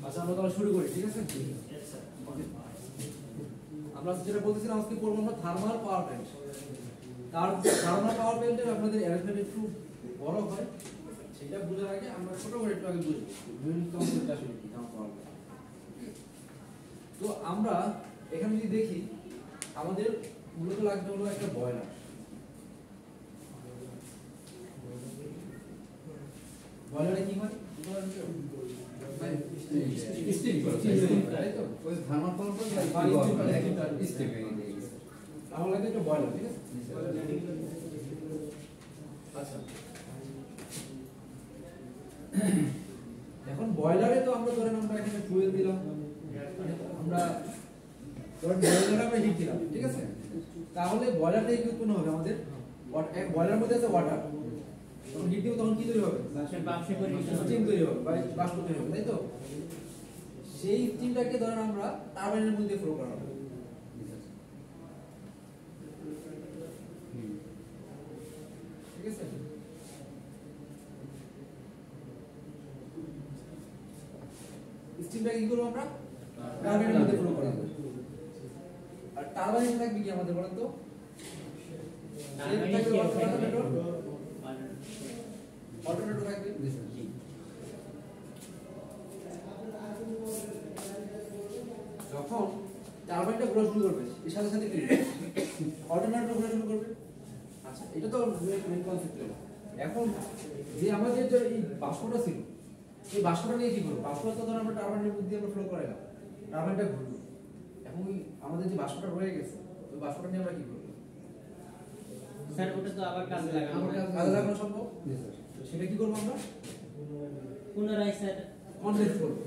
আচ্ছা আমরা তাহলে শুরু করি, ঠিক আছে? আমরা যেটা বলতেছিলাম আজকে পড়বো আমরা থার্মাল পাওয়ার প্ল্যান্ট। তার থার্মাল পাওয়ার প্ল্যান্টের আপনাদের অ্যারেঞ্জমেন্ট একটু বড় হয়, সেটা বোঝার আগে আমরা ছোট করে একটু আগে বুঝবো মেইন কনসেপ্ট আসলে কি থার্মাল পাওয়ার প্ল্যান্ট। তো আমরা এখানে যদি দেখি আমাদের মূলত লাগবে হলো একটা বয়লার। বয়লারে কি হয়? স্টিম করে, তাই তো? ওই থার্মাল পাওয়ার প্ল্যান্ট স্টিম আমার লাগে একটা বয়লার, ঠিক আছে? আচ্ছা এখন বয়লারে তো আমরা ধরেন আমরা এখানে ফুয়েল দিলাম, আমরা ধরেন বয়লারে আমরা হিট দিলাম, ঠিক আছে? তাহলে বয়লার থেকে কি উৎপন্ন হবে আমাদের? বয়লার মধ্যে আছে ওয়াটার, তখন হিট দিব তখন কি তৈরি হবে? স্টিম তৈরি হবে বা বাষ্প তৈরি হবে, তাই তো? সেই স্টিমটাকে ধরেন আমরা টারবাইনের মধ্যে ফ্লো করা হবে, ঠিক আছে? স্টিমটাকে কি করবো আমরা? টারবাইনের মধ্যে ফ্লো করা হবে। আর টারবাইন থাকবে কি আমাদের বলেন তো? অল্টারনেটর থাকবে। যখন টারবাইনটা ঘোরা শুরু করবে এর সাথে সাথে কি অল্টারনেটর ঘোরা শুরু করবে। আচ্ছা এটা তো মেইন কনসেপ্ট। এখন যে আমাদের যে এই বাষ্পটা ছিল, এই বাষ্পটা নিয়ে কি করব? বাষ্পটা তো ধর আমরা টারবাইনের মধ্যে আমরা ফ্লো করাইলাম, টারবাইনটা ঘুরবে। এখন আমাদের যে বাষ্পটা রয়ে গেছে ওই বাষ্পটা নিয়ে আমরা কি করব? স্যার ওটা তো আবার কাজে লাগানো, কাজে লাগানো সম্ভব। সেটা কি করব আমরা? পুনরায় স্যার কনডেন্স করব।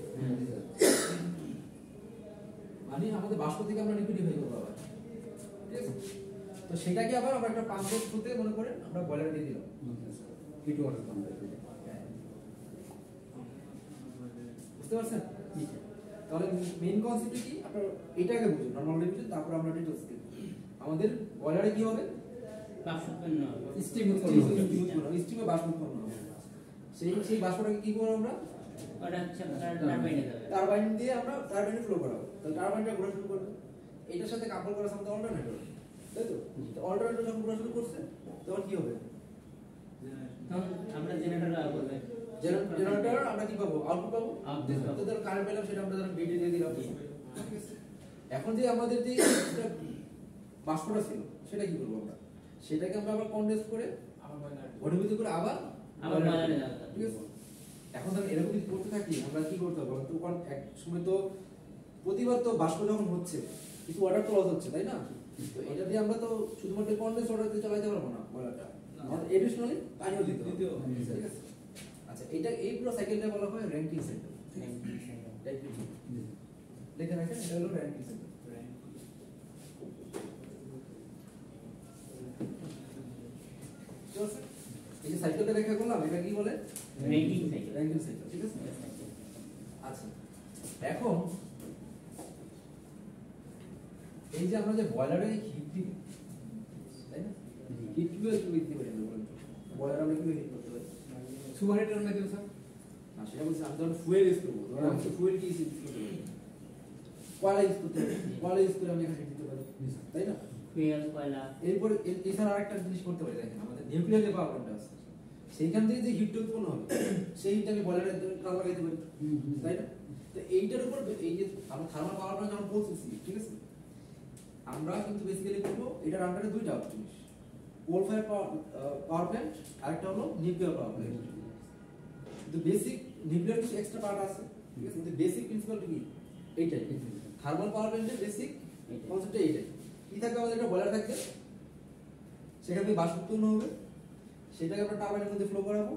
মানে আমাদের বাষ্প থেকে আমরা লিকুইডিফাই করব আবার, ঠিক আছে? তো সেটাকে আবার আমরা একটা পাম্পের থ্রুতে মনে করে আমরা বয়লারে দিয়ে দিলাম, হিট ওয়াটার পাম্পে। বুঝতে পারছেন? তাহলে মেইন কনসেপ্ট কি আপনার এটাকে বুঝুন, নরমালি বুঝুন, তারপর আমরা ডিটেইলস দেখব। আমাদের বয়লারে কি হবে? বাষ্প উৎপন্ন হবে, স্টিম উৎপন্ন হবে, স্টিমে বাষ্প উৎপন্ন হবে। সেই বাষ্পটাকে কি করব আমরা? ওটা হচ্ছে টারবাইনে যাবে, টারবাইন দিয়ে আমরা টারবাইনে ফ্লো করাবো। তাহলে টারবাইনটা ঘোরা শুরু করবে, এটার সাথে কাপল করা আমাদের অল্টারনেটর, তাই তো? তো অল্টারনেটর যখন ঘোরা শুরু করছে তখন কি হবে? তখন আমরা জেনারেটর করব, জেনারেটর আমরা কি পাবো? আউটপুট পাবো। আউটপুট তো ধর কারেন্ট পেলাম, সেটা আমরা ধর বিডি দিয়ে দিলাম, ঠিক আছে? এখন যে আমাদের যে বাষ্পটা ছিল সেটা কি করবো আমরা? সেটাকে আমরা আবার কনডেন্স করে ঘনীভূত করে আবার বয়লারে যাবে, ঠিক আছে? এখন ধর এরকম যদি করতে থাকি আমরা কি করতে হবে? তো কারণ এক সময় তো প্রতিবার তো বাষ্প যখন হচ্ছে কিছু ওয়াটার তো লস হচ্ছে, তাই না? তো এটা দিয়ে আমরা তো শুধুমাত্র কনডেন্স ওয়াটার দিয়ে চালাতে পারবো না বয়লারটা, আমাদের এডিশনালি পানিও দিতে হবে, ঠিক আছে? আচ্ছা এটা এই পুরো সাইকেলটা বলা হয় র‍্যাঙ্কিং সাইকেল। লেখা রাখেন, এটা হলো র‍্যাঙ্কিং সাইকেল। এই যে সাইকেলটা লেখা করলাম এটা কি বলে? র‍্যাঙ্কিং সাইকেল, র‍্যাঙ্কিং সাইকেল, ঠিক আছে? আচ্ছা এখন এই যে আমরা যে বয়লারে হিট দিই, তাই না? হিট কিভাবে দিতে পারি আমরা বলেন তো? বয়লার আমরা কিভাবে হিট করতে পারি? সুপারহিটার না কেন স্যার? না সেটা বলছি আমি যখন ফুয়েল ইউজ করবো, ধরুন আমি ফুয়েল কি ইউজ করতে পারি? কয়লা ইউজ করতে পারি, কয়লা ইউজ করে আমি এখানে হিট দিতে পারি, তাই না? ফুয়েল কয়লা। এরপরে এছাড়া আরেকটা জিনিস করতে পারি, দেখেন আমাদের নিউক্লিয়ার যে পাওয়ার প্ল্যান্ট আছে সেইখান থেকে যে হিটটা উৎপন্ন হবে সেই হিটটা আমি বয়লারে ট্রান্সফার করতে পারি, তাই না? তো এইটার উপর এই যে আমরা থার্মাল পাওয়ার প্ল্যান্ট যখন বলতেছি, ঠিক আছে, আমরা কিন্তু বেসিক্যালি করব এটার আন্ডারে দুইটা জিনিস, কোল ফায়ার পাওয়ার প্ল্যান্ট আর একটা হলো নিউক্লিয়ার পাওয়ার প্ল্যান্ট। কিন্তু বেসিক নিউক্লিয়ার কিছু এক্সট্রা পার্ট আছে, ঠিক আছে? কিন্তু বেসিক প্রিন্সিপাল কি এইটাই, থার্মাল পাওয়ার প্ল্যান্টের বেসিক কনসেপ্ট এইটাই। কি থাকবে আমাদের? একটা বয়লার থাকবে, সেখান থেকে বাষ্প উৎপন্ন হবে, সেটাকে আমরা টারবাইনের মধ্যে ফ্লো করাবো।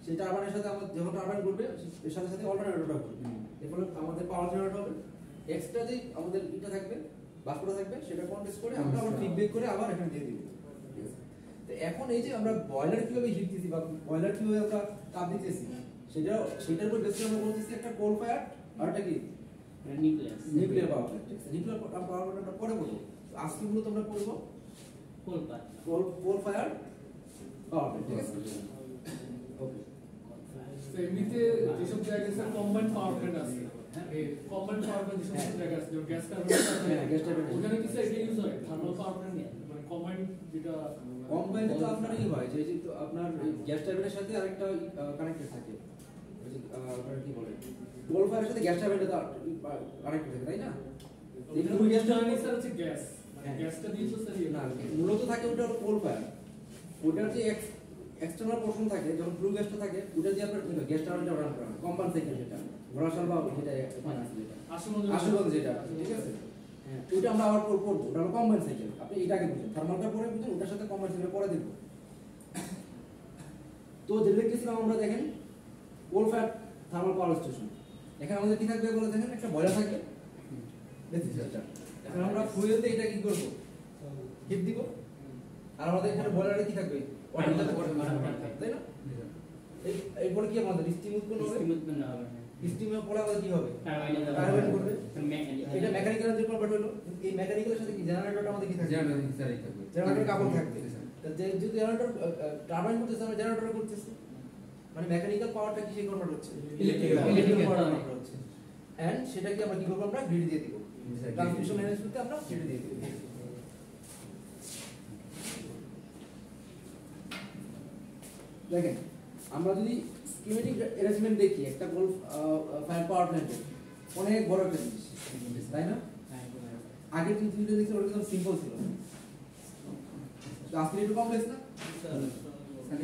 সেই টারবাইনের সাথে আমাদের যখন টারবাইন ঘুরবে এর সাথে সাথে অল্টারনেটরটা ঘুরবে, এরপরে আমাদের পাওয়ার জেনারেট হবে। এক্সট্রা যে আমাদের এটা থাকবে, বাষ্পটা থাকবে, সেটা কনডেন্স করে আমরা আবার ফিডব্যাক করে আবার এখানে দিয়ে দিব, ঠিক আছে? তো এখন এই যে আমরা বয়লার কিভাবে হিট দিছি বা বয়লার কিভাবে আমরা তাপ দিতেছি সেটার উপর বেস করে আমরা বলতেছি একটা কোল ফায়ার আর একটা কি নিউক্লিয়ার পাওয়ার প্ল্যান্ট, ঠিক আছে? নিউক্লিয়ার পাওয়ার প্ল্যান্টটা পরে বলবো, আজকে মূলত আমরা পড়বো কোল ফায়ার পাওয়ার প্ল্যান্ট, ঠিক আছে? এমনিতে যেসব জায়গায় স্যার কম্বাইন্ড পাওয়ার প্ল্যান্ট আছে, এই কম্বাইন্ড পাওয়ার প্ল্যান্ট যেসব জায়গা আছে, যেমন গ্যাস টারবাইন ওখানে কি স্যার এটা ইউজ হয় থার্মাল পাওয়ার প্ল্যান্ট মানে কম্বাইন্ড যেটা কম্বাইন্ড তো আপনার কি হয় যে তো আপনার গ্যাস টারবাইনের সাথে আরেকটা কানেক্টেড থাকে, ওই যে আপনার কি বলে কোল ফায়ারের সাথে গ্যাস টারবাইনটা কানেক্টেড থাকে, তাই না? এখানে ওই গ্যাস টারবাইন স্যার হচ্ছে গ্যাস গ্যাসটা দিয়ে তো স্যার না মূলত থাকে ওটা হলো কোল ফায়ার, ওটার যে এক্সটার্নাল পোর্শন থাকে যখন ব্লু গ্যাসটা থাকে ওটা দিয়ে আপনার গ্যাস টারবাইনটা রান করা কম্বাইন্ড সাইকেল যেটা ঘোরাশাল বা যেটা আসল যেটা ঠিক আছে, হ্যাঁ ওইটা আমরা আবার করবো, ওটা হলো কম্বাইন্ড সাইকেল। আপনি এটাকে বুঝুন, থার্মালটা পরে বুঝুন, ওটার সাথে কম্বাইন্ড সাইকেল পরে দেখবো। তো যেটা দেখতেছিলাম আমরা দেখেন কোল ফায়ার থার্মাল পাওয়ার স্টেশন, এখানে আমাদের কি থাকবে বলে দেখেন একটা বয়লার থাকবে, এখন আমরা ফুয়েল দিয়ে এটা কি করবো হিট দিব, আর আমাদের এখানে বয়লারে কি থাকবে তাই না? এরপরে কি আমাদের স্টিম উৎপন্ন হবে, স্টিমের পরে আমাদের কি হবে টারবাইন করবে, এটা মেকানিক্যাল যে কনভার্ট হলো, এই মেকানিক্যালের সাথে কি জেনারেটরটা আমাদের কি থাকবে, জেনারেটর কাপড় থাকবে, যে যদি জেনারেটর টারবাইন করতেছে আমরা জেনারেটর করতেছি, মানে মেকানিক্যাল পাওয়ারটা কিসে কনভার্ট হচ্ছে, ইলেকট্রিক্যাল পাওয়ার কনভার্ট হচ্ছে, এন্ড সেটাকে আমরা কি করব, আমরা গ্রিড দিয়ে দিব, ট্রান্সমিশন লাইনগুলোতে আমরা গ্রিড দিয়ে দিব। দেখেন আমরা যদি স্কিমেটিক অ্যারেঞ্জমেন্ট দেখি একটা কোল ফায়ার পাওয়ার প্ল্যান্টে অনেক বড় একটা জিনিস, তাই না? আগে যে জিনিসটা দেখছি ওটা একদম সিম্পল ছিল, আজকে একটু কমপ্লেক্স না?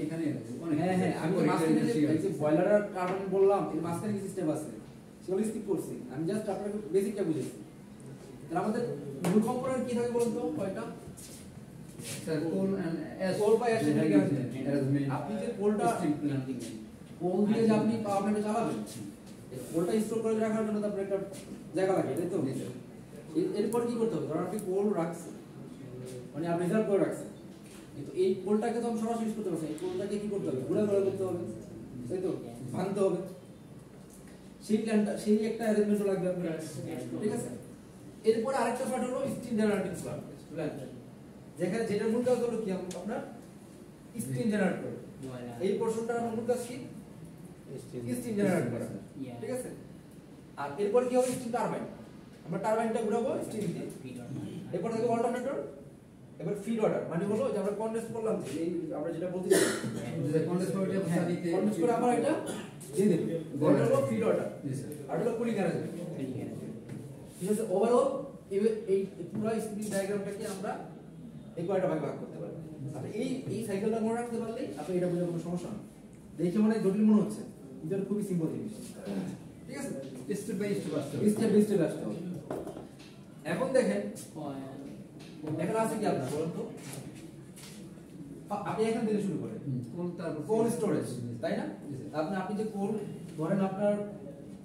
এখানে হ্যাঁ হ্যাঁ আমি মাঝখানে যে বয়লার আর টারবাইন বললাম এর মাঝখানে কি সিস্টেম আছে সেগুলো স্কিপ করছি, আমি জাস্ট আপনাকে বেসিকটা বুঝাইছি। তাহলে আমাদের মূল কম্পোনেন্ট কি থাকে বলুন তো কয়টা? কোল বা অ্যাশ থেকে আসবে, আপনি যে কোলটা কোল দিয়ে যে আপনি পাওয়ার প্ল্যান্টে চালাবেন, কোলটা স্টোর করে রাখার জন্য তো আপনার একটা জায়গা লাগে, তাই তো? এরপর কি করতে হবে, ধরুন আপনি কোল রাখছেন মানে আপনি রিজার্ভ করে রাখছেন, কিন্তু এই কোলটাকে তো আমি সরাসরি ইউজ করতে পারছি, এই কোলটাকে কি করতে হবে, ঘুরে ঘুরে করতে হবে, তাই তো? ভাঙতে হবে, সেই প্ল্যানটা সেই একটা অ্যারেঞ্জমেন্ট লাগবে আপনার, ঠিক আছে? এরপর আরেকটা পার্ট হলো স্টিম জেনারেটিং প্ল্যান্ট, যেখানে যেটার মূল কাজ হলো কি আপনার স্টিম জেনারেট করা, এই পোরশনটার মূল কাজ কি স্টিম জেনারেট করা, ঠিক আছে? আর এরপর কি হবে স্টিম টারবাইন, আমরা টারবাইনটা ঘুরাবো স্টিম দিয়ে, এরপর থাকবে অল্টারনেটর, এবার ফিড ওয়াটার মানে হলো যে আমরা কনডেন্স করলাম যে এই আমরা যেটা বলতেছি কন্ডেন্স করে সারিতে কনডেন্স করে আমরা এটা দিয়ে দেব, এটা হলো ফিড ওয়াটার আর হলো কুলিং অ্যারেঞ্জমেন্ট, ঠিক আছে? ওভারঅল এই পুরো স্পিড ডায়াগ্রামটাকে আমরা এই কয়টা ভাগে ভাগ করতে পারি। আপনি এই সাইকেলটা মনে রাখতে পারলেই আপনি এটা বুঝে কোনো সমস্যা না, দেখে মনে জটিল মনে হচ্ছে কিন্তু এটা খুবই সিম্পল জিনিস, ঠিক আছে? স্টেপ বাই স্টেপ আসতে স্টেপ বাই স্টেপ আসতে হবে। এখন দেখেন এখানে আছে কি আপনার বলুন তো, আপনি এখান থেকে শুরু করেন কোল স্টোরেজ, তাই না? আপনি যে কোল ধরেন আপনার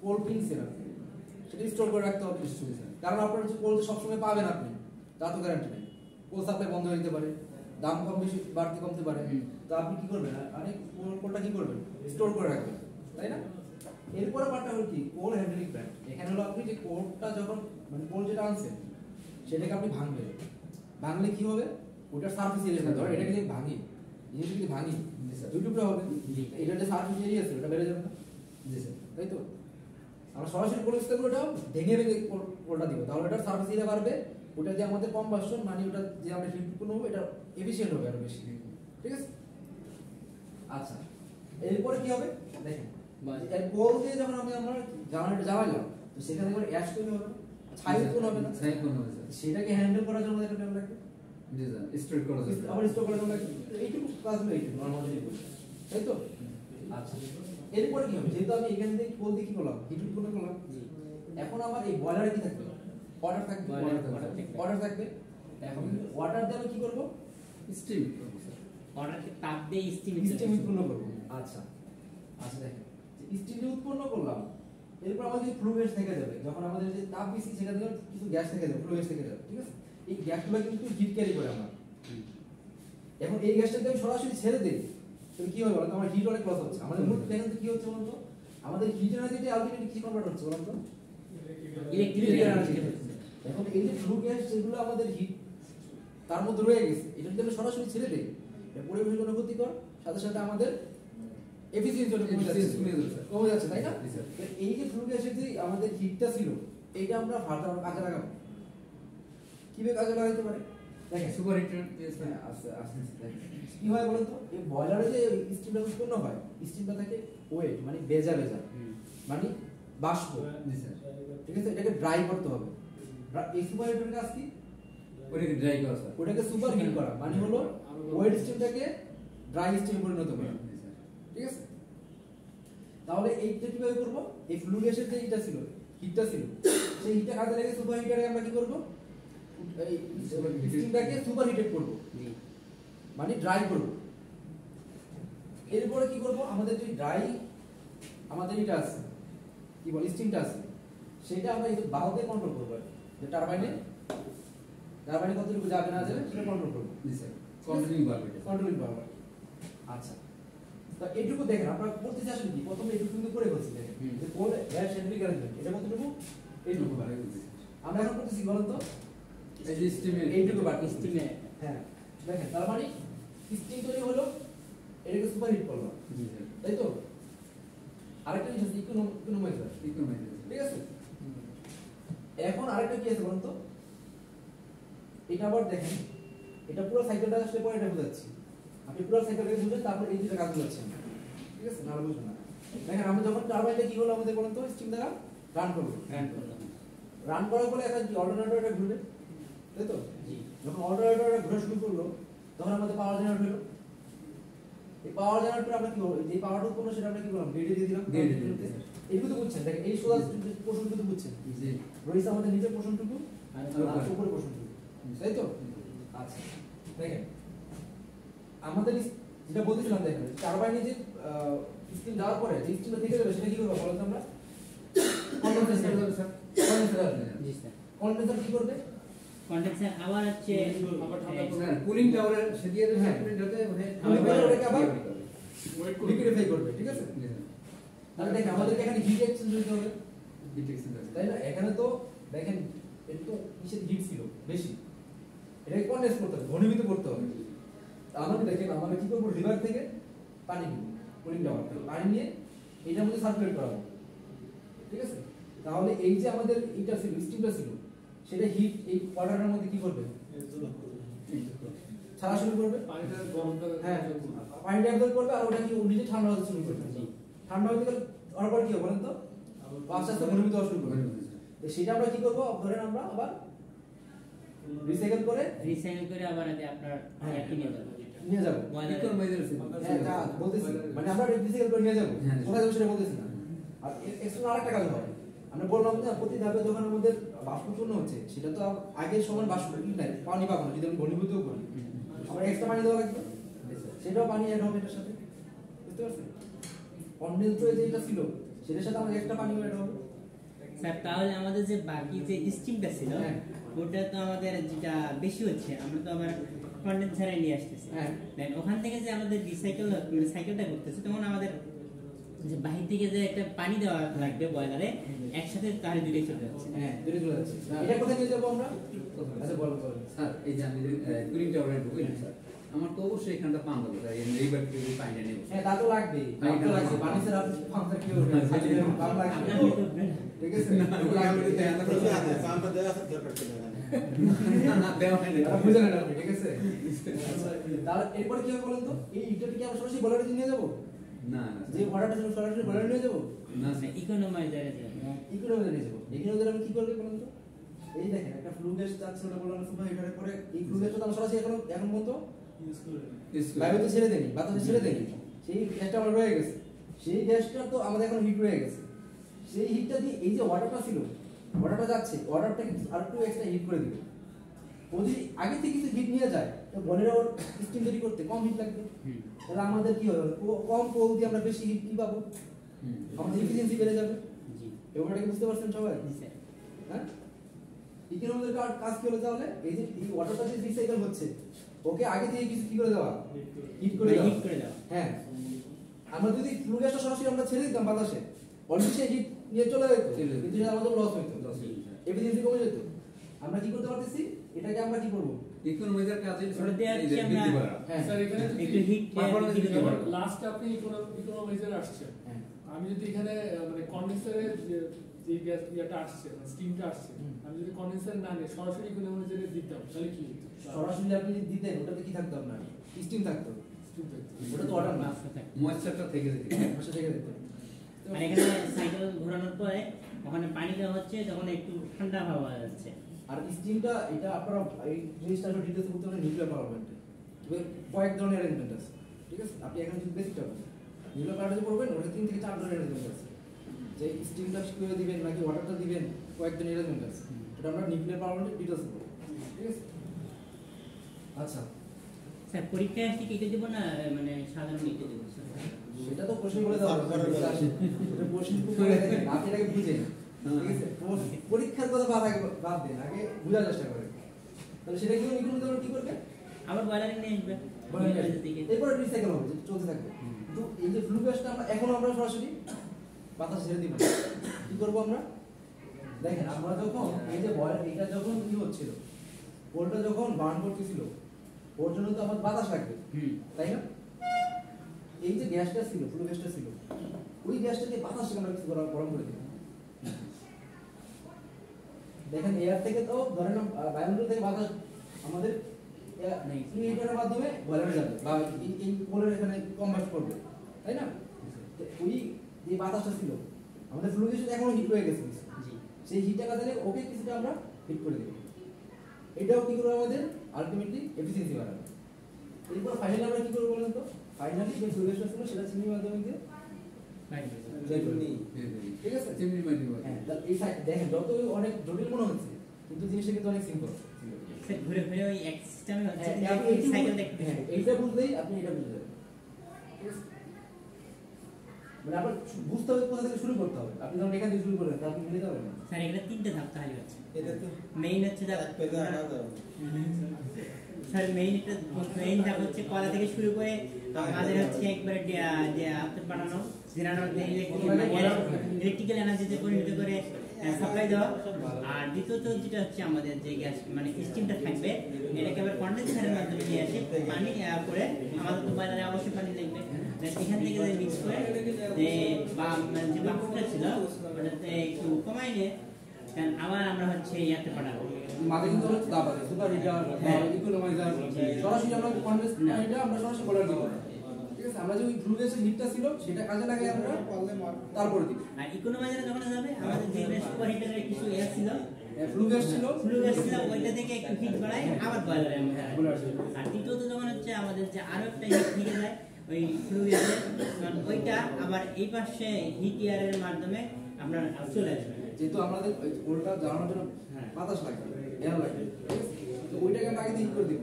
কোল কিনছেন সেটা স্টোর করে রাখতে হবে, কারণ আপনার যে কোল সবসময় পাবেন আপনি তা তো গ্যারান্টি নেই, কোল সাপ্লাই বন্ধ হয়ে যেতে পারে, দাম কম বেশি বাড়তে কমতে পারে, তো আপনি কি করবেন, অনেক কোলটা কি করবেন স্টোর করে রাখবেন, তাই না? এরপরে পার্টটা হলো কি কোল হ্যান্ডলিং প্ল্যান, এখানে হলো আপনি যে কোলটা যখন মানে কোল যেটা আনছেন সেটাকে আপনি ভাঙবেন, ভাঙলে কি হবে ওটার সারফেস এরিয়া ধর এটাকে যদি ভাঙি জিনিসটা যদি ভাঙি দুই টুকরা হবে, এটা যে সারফেস এরিয়া আছে ওটা বেড়ে যাবে না, তাই তো? আমরা সরাসরি কোল ইউজ করব, ওটা ভেঙে ভেঙে কোলটা দিব, তাহলে এটার সারফেস এরিয়া বাড়বে, ওটা যে আমাদের কম্বাসন মানে ওটা যে আমরা হিট উৎপন্ন হবে এটা এফিশিয়েন্ট হবে আরো বেশি, ঠিক আছে? আচ্ছা এরপরে কি হবে দেখেন, এই কোল দিয়ে যখন আমরা জ্বালানিটা জ্বালাইলাম তো সেখানে করে অ্যাশ তৈরি হবে, ছাই উৎপন্ন হবে না, ছাই কোন হবে সেটাকে হ্যান্ডেল করার জন্য একটা টাইম লাগবে, জি স্যার স্টোর করা যাবে, আবার স্টোর করার জন্য লাগবে, এইটুকু কাজ হলো এইটুকু নরমাল যদি বলি, তাই তো? আচ্ছা এরপরে কি হবে, যেহেতু আমি এখান থেকে কোল দিয়ে কি করলাম হিট উৎপন্ন করলাম, এখন আমার এই বয়লারে কি থাকবে ওয়াটার থাকবে, ওয়াটার থাকবে, এখন ওয়াটার দিয়ে আমি কি করব স্টিম ওয়াটারকে তাপ দিয়ে স্টিম উৎপন্ন করব। আচ্ছা আচ্ছা দেখেন স্টিম যে উৎপন্ন করলাম এরপর আমাদের ফ্লু গ্যাস থেকে যাবে, যখন আমাদের যে তাপ বেশি সেখান থেকে কিছু গ্যাস থেকে যাবে, ফ্লু গ্যাস থেকে যাবে, ঠিক আছে? এই গ্যাসগুলো কিন্তু হিট ক্যারি করে আমরা, এখন এই গ্যাসটাকে আমি সরাসরি ছেড়ে দেই তাহলে কি হবে বলতো, আমার হিট অনেক লস হচ্ছে, আমাদের মূল দেখেন তো কি হচ্ছে বলতো, আমাদের হিট এনার্জিটা আলটিমেটলি কি কনভার্ট হচ্ছে বলতো ইলেকট্রিক এনার্জি। এখন এই যে ফ্লু গ্যাস যেগুলো আমাদের হিট তার মধ্যে রয়ে গেছে এটা যদি আমরা সরাসরি ছেড়ে দেই এটা পরিবেশের জন্য ক্ষতিকর, সাথে সাথে আমাদের এফিসিয়েন্সি কমে যাচ্ছে Efficiency কমে যাচ্ছে। কমে যাচ্ছে তাই না জি, স্যার। তো এই যে ফ্লু গ্যাসের যে আমাদের হিটটা ছিল এইটা আমরা ফার্দার কাজে লাগাবো কিভাবে কাজে লাগাইতে পারে দেখেন সুপার হিটার হ্যাঁ, কি হয় বলুন তো এই বয়লারে যে স্টিমটা উৎপন্ন হয় স্টিমটা থাকে ওয়েট মানে ভেজা ভেজা মানে বাষ্প জি স্যার ঠিক আছে এটাকে ড্রাই করতে হবে এই সুপার হিটারের কাজ কি ওটাকে ড্রাই করা স্যার ওটাকে সুপার হিট করা মানে হলো ওয়েট স্টিমটাকে ড্রাই স্টিম পরিণত করা জি স্যার ঠিক আছে তাহলে এইটা কিভাবে করব এই ফ্লু গ্যাসের যে হিটটা ছিল সেই হিটটা কাজে লাগে সুপার হিটারে আমরা কি করব এই স্টিমটাকে সুপার হিটেড করব জি মানে ড্রাই করব এরপরে কি করব আমাদের যে ড্রাই আমাদের এটা আছে কি বল স্টিমটা আছে সেটা আমরা এই বাহুতে কন্ট্রোল করব যে টারবাইনে কতটুকু যাবে না যাবে সেটা কন্ট্রোল করব জি স্যার কন্ট্রোলিং পারবে কন্ট্রোলিং পাওয়ার আচ্ছা তো এইটুকু দেখেন আপনারা করতে চাচ্ছেন কি প্রথমে এইটুকু কিন্তু করে বলছি দেখেন হুম। যে কোন এয়ার সেন্ট্রিক অ্যারেঞ্জমেন্ট এটা কতটুকু এইটুকু বাড়ে আমরা এখন করতেছি বলেন তো এই যে স্টিমের এইটুকু বাড়ে স্টিমে হ্যাঁ দেখেন তার মানে স্টিম তৈরি হলো এটাকে সুপার হিট করলো জি স্যার তাই তো আরেকটা জিনিস আছে ইকোনোমাইজার ইকোনমিক ঠিক আছে এখন আরেকটা কি আছে বলেন তো এটা আবার দেখেন এটা পুরো সাইকেলটা আসলে পরে এটা বোঝাচ্ছি আপনি পুরো সাইকেলটাকে বুঝেন তারপর এই দুটো কাজ বোঝাচ্ছেন ঠিক আছে না বুঝুন না দেখেন আমরা যখন টারবাইনটা কি হলো আমাদের বলেন তো স্টিম দ্বারা রান করবো রান করার পরে একটা কি অল্টারনেটরটা ঘুরবে তাই তো জি যখন অল্টারনেটরটা ঘোরা শুরু করলো তখন আমাদের পাওয়ার জেনারেট হলো এই পাওয়ার জেনারেটর আমরা কি করবো যে পাওয়ারটা উৎপন্ন সেটা আমরা কি করলাম গ্রিডে দিয়ে দিলাম গ্রিডে দিয়ে দিলাম। এইটুকু তো বুঝছেন দেখেন এই সোজা পোর্শনটুকু বুঝছেন জি রয়েছে আমাদের নিচের পোর্শনটুকু আর আর উপরের পোর্শনটুকু তাই তো আচ্ছা দেখেন আমাদের যেটা বলতেছিলাম দেখেন টারবাইনে যে স্টিম দেওয়ার পরে যে স্টিমটা থেকে যাবে সেটা কি করবো বলো তো আমরা কন্ডেন্সার যাবে স্যার কন্ডেন্সার জি স্যার কন্ডেন্সার কি করবে কন্ডেন্সার আবার হচ্ছে আবার ঠান্ডা এই, করবে। স্যার কুলিং টাওয়ারের সে দিয়ে দেবে হ্যাঁ। কুলিং টাওয়ারে ওটাকে আবার ওয়েট করবে লিকুইডিফাই করবে ঠিক আছে তাহলে দেখেন আমাদেরকে এখানে হিট এক্সচেঞ্জ হতে হবে তাই না এখানে তো দেখেন একটু কিসের হিট ছিল বেশি এটাকে কন্ডেন্স করতে হবে ঘনীভূত করতে হবে তা আমাকে দেখেন আমরা কি করবো রিভার থেকে পানি নিব কুলিং টাওয়ার থেকে পানি নিয়ে এটার মধ্যে সার্কুলেট করাবো ঠিক আছে তাহলে এই যে আমাদের এইটা ছিল স্টিমটা ছিল সেটা হিট এই ওয়াটারের মধ্যে কি করবে ছাড়া শুরু করবে পানিটা গরমটা হ্যাঁ পানিটা অ্যাবজর্ব করবে আর ওটা কি নিজে ঠান্ডা হতে শুরু করবে ঠান্ডা হতে গেলে ওর পর কি হবে বলেন তো আস্তে আস্তে ঘনীভূত হওয়া শুরু করবে তো সেটা আমরা কি করবো ধরেন আমরা আবার রিসাইকেল করে রিসাইকেল করে আবার এতে আপনার হ্যাঁ। একই নিয়ে যাবো নিয়ে যাবো হ্যাঁ তা বলতেছি মানে আমরা রিসাইকেল করে নিয়ে যাবো হ্যাঁ। কোথায় যাবো সেটা বলতেছি না আর এক্সট্রা আরেকটা কাজ হয় আমরা বললাম না প্রতি ধাপে যখন আমাদের বাষ্প পূর্ণ হচ্ছে সেটা তো আগের সমান বাষ্প নাই পানি পাবো না যদি আমি ঘনীভূতও করি আমরা এক্সট্রা পানি দেওয়া লাগবে সেটাও পানি অ্যাড হবে এটার সাথে বুঝতে পারছেন কনডেন্স হয়ে যেটা ছিল সেটার সাথে আমাদের একটা পানি অ্যাড হবে স্যার তাহলে আমাদের যে বাকি যে স্টিমটা ছিল হ্যাঁ। ওটা তো আমাদের যেটা বেশি হচ্ছে আমরা তো আবার কন্ডেন্সারে নিয়ে আসতেছি হ্যাঁ। দেন ওখান থেকে যে আমাদের রিসাইকেল মানে সাইকেলটা করতেছে তখন আমাদের যে বাহির থেকে যে একটা পানি দেওয়া লাগবে বয়লারে একসাথে তার দুটোই চলে যাচ্ছে হ্যাঁ দূরে চলে যাচ্ছে এটা কোথায় নিয়ে যাবো আমরা আচ্ছা বলো বলো স্যার এই যে আমি কুলিং টাওয়ারে ঢুকি না স্যার আমার তো অবশ্যই এখানটা পান দেবো স্যার এইবার কি পানিটা নেব হ্যাঁ তা তো লাগবেই হ্যাঁ, তা তো এটা লাগবে লাগবে। পানি ছাড়া আপনি ফাংশন কি করবেন পান লাগবে আপনার তো উঠবে না। ঠিক আছে লাগবে না দেওয়া হয় না বুঝে নেন আপনি ঠিক আছে তাহলে এরপরে কি হবে বলেন তো এই ইটাকে কি আমরা সরাসরি বলারে নিয়ে যাবো না না যে অর্ডারটা ছিল সরাসরি বলারে নিয়ে যাবো না স্যার ইকোনমাইজারে যাবে ইকোনমিতে নিয়ে যাবো ইকোনমিতে আমি কি করবে বলেন তো এই দেখেন একটা ফ্লু গ্যাস যাচ্ছে ওটা বললাম সুপার হিটারের পরে এই ফ্লু গ্যাসটা তো আমরা সরাসরি এখন পর্যন্ত বায়ুতে ছেড়ে দেনি বাতাসে ছেড়ে দেনি সেই গ্যাসটা আমার রয়ে গেছে সেই গ্যাসটা তো আমাদের এখন হিট রয়ে গেছে সেই হিটটা দিয়ে এই যে ওয়াটারটা ছিল ওয়াটারটা যাচ্ছে ওয়াটারটাকে আর একটু এক্সট্রা হিট করে দিবে ও যদি আগে থেকে কিছু হিট নিয়ে যায় তো বলের ওর স্টিম তৈরি করতে কম হিট লাগবে তাহলে আমাদের কি হবে কম কোল দিয়ে আমরা বেশি হিট কি পাবো আমাদের এফিসিয়েন্সি বেড়ে যাবে জি ব্যাপারটা কি বুঝতে পারছেন সবাই জি স্যার হ্যাঁ ইকোনমিদের কাজ কি হলো তাহলে এই যে এই ওয়াটারটা যে রিসাইকেল হচ্ছে ওকে আগে থেকে কিছু কি করে দেওয়া হিট করে দেওয়া হিট করে দাও হ্যাঁ আমরা যদি ফ্লু গ্যাসটা সরাসরি আমরা ছেড়ে দিতাম বাতাসে অলরেডি সে হিট নিয়ে চলে যেত চলে যেত। কিন্তু সেটা আমাদের লস হইতো Loss হইতো। এফিসিয়েন্সি কমে যেত আমরা কি করতে পারতেছি এটাকে আমরা কি করব ইকোনমিক্সের কাজে ওটা দিয়ে হচ্ছে আমরা হ্যাঁ স্যার এখানে যদি একটু হিট Performance দিতে পারবো। লাস্ট আপনি ইকোনমাইজার আসছে হ্যাঁ আমি যদি এখানে মানে কন্ডেন্সারে যে গ্যাস ইয়াটা আসছে স্টিমটা আসছে হুম। আমি যদি কন্ডেন্সার না নিয়ে সরাসরি ইকোনমাইজারে দিতাম তাহলে কি হতো? সরাসরি আপনি যদি দিতেন ওটাতে কি থাকতো আপনার স্টিম থাকতো Steam থাকতো। ওটা তো অর্ডার না ময়েশ্চারটা থেকে যেত ভাষা থেকে দিত আর এখানে সাইকেল ঘোরানোর পরে ওখানে পানিটা হচ্ছে তখন একটু ঠান্ডা হাওয়া যাচ্ছে। আর স্টিমটা এটা আপনারা এই জিনিসটা আরো ডিটেইলস করতে হলে নিউক্লিয়ার পাওয়ার প্ল্যান্টে কয়েক ধরনের অ্যারেঞ্জমেন্ট আছে ঠিক আছে আপনি এখন যদি বেসিকটা বলেন নিউক্লিয়ার পাওয়ার যে করবেন ওটা 3 থেকে 4 ধরনের অ্যারেঞ্জমেন্ট আছে যে স্টিমটা কিভাবে দিবেন নাকি ওয়াটারটা দিবেন কয়েক ধরনের অ্যারেঞ্জমেন্ট আছে এটা আমরা নিউক্লিয়ার পাওয়ার প্ল্যান্টে ডিটেইলস করব ঠিক আছে আচ্ছা স্যার পরীক্ষায় আসলে কেটে দেবো না মানে সাধারণ কেটে দেবো স্যার? সেটা তো কোশ্চেন বলে দাও এটা কোশ্চেন খুব করে দেখেন আপনি এটাকে বুঝেন ঠিক আছে পরীক্ষার কথা বাদ দেন আগে বোঝার চেষ্টা করেন তাহলে সেটা কি ইকোনমিক্স কি করবে আবার বয়লারিং নিয়ে আসবে বয়লারিং দিকে। এরপর রিসাইকেল হবে যেটা চলতে থাকবে কিন্তু এই যে ফ্লু গ্যাসটা আমরা এখন আমরা সরাসরি বাতাস ছেড়ে দিব না। কি করব আমরা দেখেন আমরা যখন এই যে এটা যখন কি হচ্ছিল কোলটা যখন বার্ন করতেছিল ওর জন্য তো আমাদের বাতাস লাগবে তাই না এই যে গ্যাসটা ছিল ফ্লু গ্যাসটা ছিল ওই গ্যাসটাকে বাতাসটাকে আমরা কিছু গরম করে দিই দেখেন এয়ার থেকে তো ধরেন বায়ুমণ্ডল থেকে বাতাস আমাদের হিটারের মাধ্যমে বয়লারে যাবে বা এই কোলের এখানে কম্বাস্ট করবে তাই না তো ওই যে বাতাসটা ছিল আমাদের ফ্লু গ্যাস এখনো হিট হয়ে গেছে কিছু। জি সেই হিটটা কাজে ওকে কিছুটা আমরা হিট করে দেব এটাও কি করবে আমাদের আলটিমেটলি এফিসিয়েন্সি বাড়াবে এরপর ফাইনালি আমরা কি করব বলেন তো ফাইনালি যে ফ্লু গ্যাসটা ছিল সেটা চিনির মাধ্যমে দিয়ে ঠিক আছে চিমনি মাটি হ্যাঁ তাহলে এই সাইড দেখেন যত অনেক জটিল মনে হচ্ছে কিন্তু জিনিসটা কিন্তু অনেক সিম্পল স্যার ঘুরে ঘুরে ওই এক সিস্টেমে হচ্ছে হ্যাঁ আপনি সাইকেল দেখতে হ্যাঁ এইটা বুঝলেই আপনি এটা বুঝতে যাবেন ঠিক আছে মানে আপনার বুঝতে হবে কোথা থেকে শুরু করতে হবে আপনি যখন এখান থেকে শুরু করবেন তাহলে আপনি মিলে যাবেন না স্যার এখানে তিনটে ধাপ তাহলে হচ্ছে এটা তো মেইন হচ্ছে এক পেজে আনা যাবে স্যার মেইন ধাপ হচ্ছে কলা থেকে শুরু করে আমাদের হচ্ছে একবারে যে আপনার বানানো জেনারেটর ইলেকট্রিক্যাল এনার্জিতে পরিণত করে সাপ্লাই দেওয়া আর দ্বিতীয়ত যেটা হচ্ছে আমাদের যে গ্যাস মানে স্টিমটা থাকবে এটাকে আবার কন্ডেন্সারের মাধ্যমে নিয়ে আসে পানি করে আমাদের তো বাইরে অবশ্যই পানি লাগবে এখান থেকে যে মিক্স করে যে যে বাষ্পটা ছিল ওটাতে একটু কমাই নিয়ে আবার আমরা হচ্ছে ইয়াতে পাঠাবো মাঝে কিন্তু হচ্ছে দাব আছে সুপার হিটার ইকোনমাইজার সরাসরি আমরা কনডেন্স এটা আমরা সরাসরি বলার দিব ঠিক আছে আমরা যে ওই ফ্লু গ্যাসের হিটটা ছিল সেটা কাজে লাগাই আমরা তারপরে দিব আর ইকোনমাইজারে যখন যাবে আমাদের যে সুপার হিটারের কিছু এয়ার ছিল ফ্লু গ্যাস ছিল ওইটা থেকে একটু হিট বাড়াই আবার বয়লারে আমরা আর দ্বিতীয়ত যখন হচ্ছে আমাদের যে আরো একটা হিট থেকে যায় ওই ফ্লু গ্যাসে ওইটা আবার এই পাশে হিট এয়ারের মাধ্যমে আমরা চলে আসবে যেহেতু আমাদের ওই কোলটা জ্বালানোর জন্য বাতাস লাগবে এয়ার লাগবে তো ওইটাকে আমরা আগে হিট করে দিব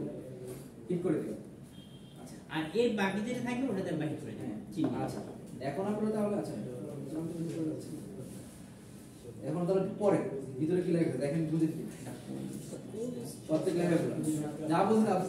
আর এর বাকি যেটা থাকবে ওটাতে আমরা হিট করে দেবো চিনি আচ্ছা এখন আপনারা তাহলে আচ্ছা এখন তাহলে পরে ভিতরে কি লাগে দেখেন বুঝে দিন প্রত্যেক লাগে যা বলতে আপনি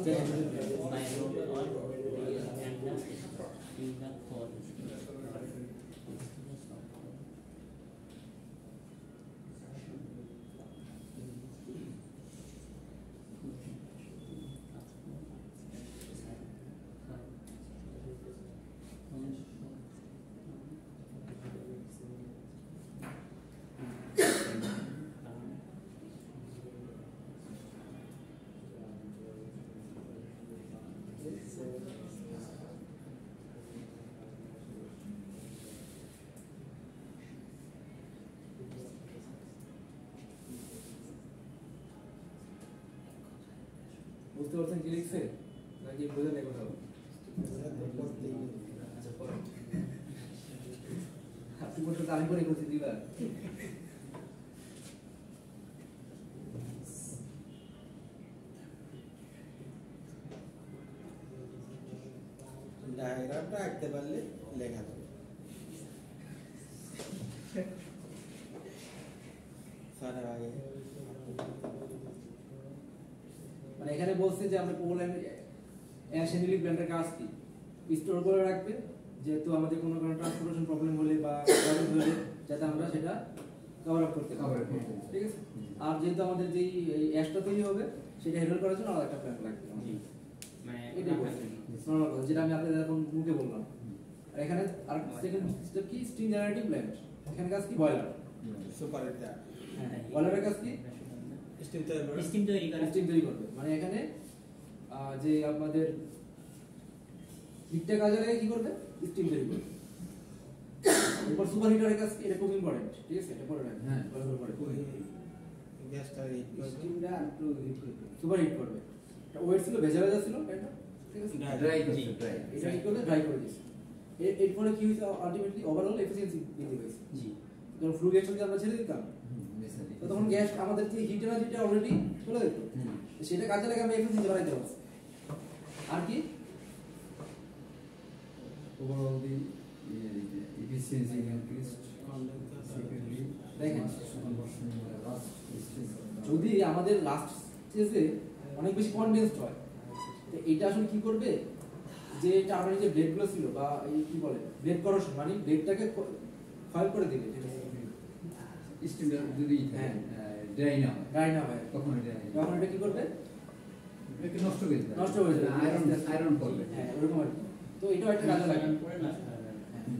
বুঝতে পারছেন কি লিখছে নাকি বোঝা নেই কোথাও আচ্ছা পড়ো আপনি বলতে আমি করে করছি দিবা ডায়াগ্রামটা আঁকতে পারলে লেখা যাবে স্যার আগে মানে এখানে বলছে যে আমরা পোল্যান্ড অ্যাসেম্বলি প্ল্যান্টের কাজ কি স্টোর করে রাখবে যেহেতু আমাদের কোনো কারণে ট্রান্সপোর্টেশন প্রবলেম হলে বা প্রবলেম হলে যাতে আমরা সেটা কভার আপ করতে পারি ঠিক আছে আর যেহেতু আমাদের যেই অ্যাশটা তৈরি হবে সেটা হ্যান্ডেল করার জন্য আলাদা একটা প্ল্যান লাগবে জি মানে এটাই বলছি নরমাল কথা যেটা আমি আপনাদের এখন মুখে বললাম আর এখানে আর সেকেন্ড স্টেপ কি স্টিম জেনারেটিং প্ল্যান্ট এখানে কাজ কি বয়লার সুপার এটা হ্যাঁ বয়লারের কাজ কি স্টিম তৈরি করে স্টিম তৈরি করা স্টিম তৈরি করবে মানে এখানে যে আমাদের হিটটা কাজে লাগে কি করবে স্টিম তৈরি করবে এরপর সুপার হিটারের কাজ কি এটা খুব ইম্পর্টেন্ট ঠিক আছে এটা পরে রাখবেন হ্যাঁ। পরে গ্যাসটা হিট করে স্টিমটা একটু হিট করবে সুপার হিট করবে এটা ওয়েট ছিল ভেজা ভেজা ছিল এটা ঠিক আছে ড্রাই করছে ড্রাই এটা কি করবে ড্রাই করে দিয়েছে এরপরে কি হয়েছে আলটিমেটলি ওভারঅল এফিসিয়েন্সি বৃদ্ধি পেয়েছে জি যখন ফ্লু গ্যাসটা যদি আমরা ছেড়ে দিতাম তো তখন গ্যাস আমাদের যে হিট এনার্জিটা অলরেডি চলে যেত তো সেটা কাজে লাগে আমরা এফিসিয়েন্সি বাড়াইতে পারছি আর কি overall the efficiency increased secondly দেখেন conversion last stage যদি আমাদের লাস্ট স্টেজে অনেক বেশি কনডেন্সড হয় তো এটা আসলে কি করবে যে টারবাইনে যে ব্লেডগুলো ছিল বা এই কি বলে ব্লেড করোশন মানে ব্লেডটাকে ক্ষয় করে দিবে ঠিক আছে স্টিম যদি হ্যাঁ। ড্রাই না হয় ড্রাই না হয় তখন এটা তখন এটা কি করবে এটাকে নষ্ট করে দেবে নষ্ট হয়ে যাবে আয়রন আয়রন করবে হ্যাঁ ওরকম আর কি তো এটাও একটা কাজে লাগে করে নষ্ট হবে হ্যাঁ।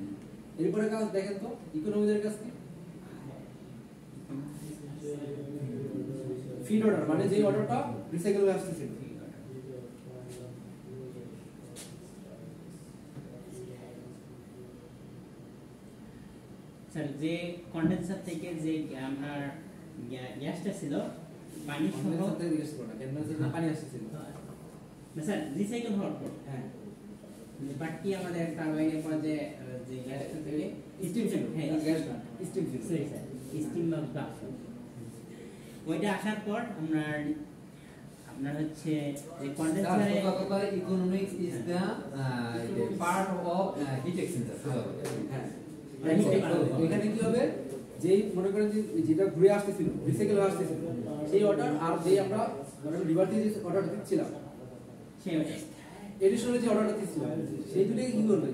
এরপরে কাজ দেখেন তো ইকোনমিদের কাজ কি ফিড অর্ডার মানে যে অর্ডারটা রিসাইকেল হয়ে আসতেছিল স্যার যে কন্ডেন্সার থেকে যে আপনার গ্যাসটা ছিল পানি সহ কনডেন্সার থেকে জিজ্ঞেস করো না কনডেন্সার থেকে পানি আসতেছিল না স্যার রিসাইকেল হওয়ার পর হ্যাঁ যে পার্টি আমাদের টারবাইনের পর যে গ্যাসটা থেকে স্টিম ছিল হ্যাঁ গ্যাস না স্টিম ছিল সরি স্যার স্টিম বা বাষ্প ওইটা আসার পর আপনার হচ্ছে যে কন্ডেন্সারে economics is the part of heat exchanger হ্যাঁ এখানে কি হবে যেই মনে করেন যে যেটা ঘুরে আসতেছিল রিসাইকেল হয়ে আসতেছিল সেই অর্ডার আর যেই আমরা মানে রিভার দিয়ে যে অর্ডার দিচ্ছিলাম সেই এডিশনাল যে অর্ডারটা দিচ্ছিলাম সেই দুটোকে কি করবে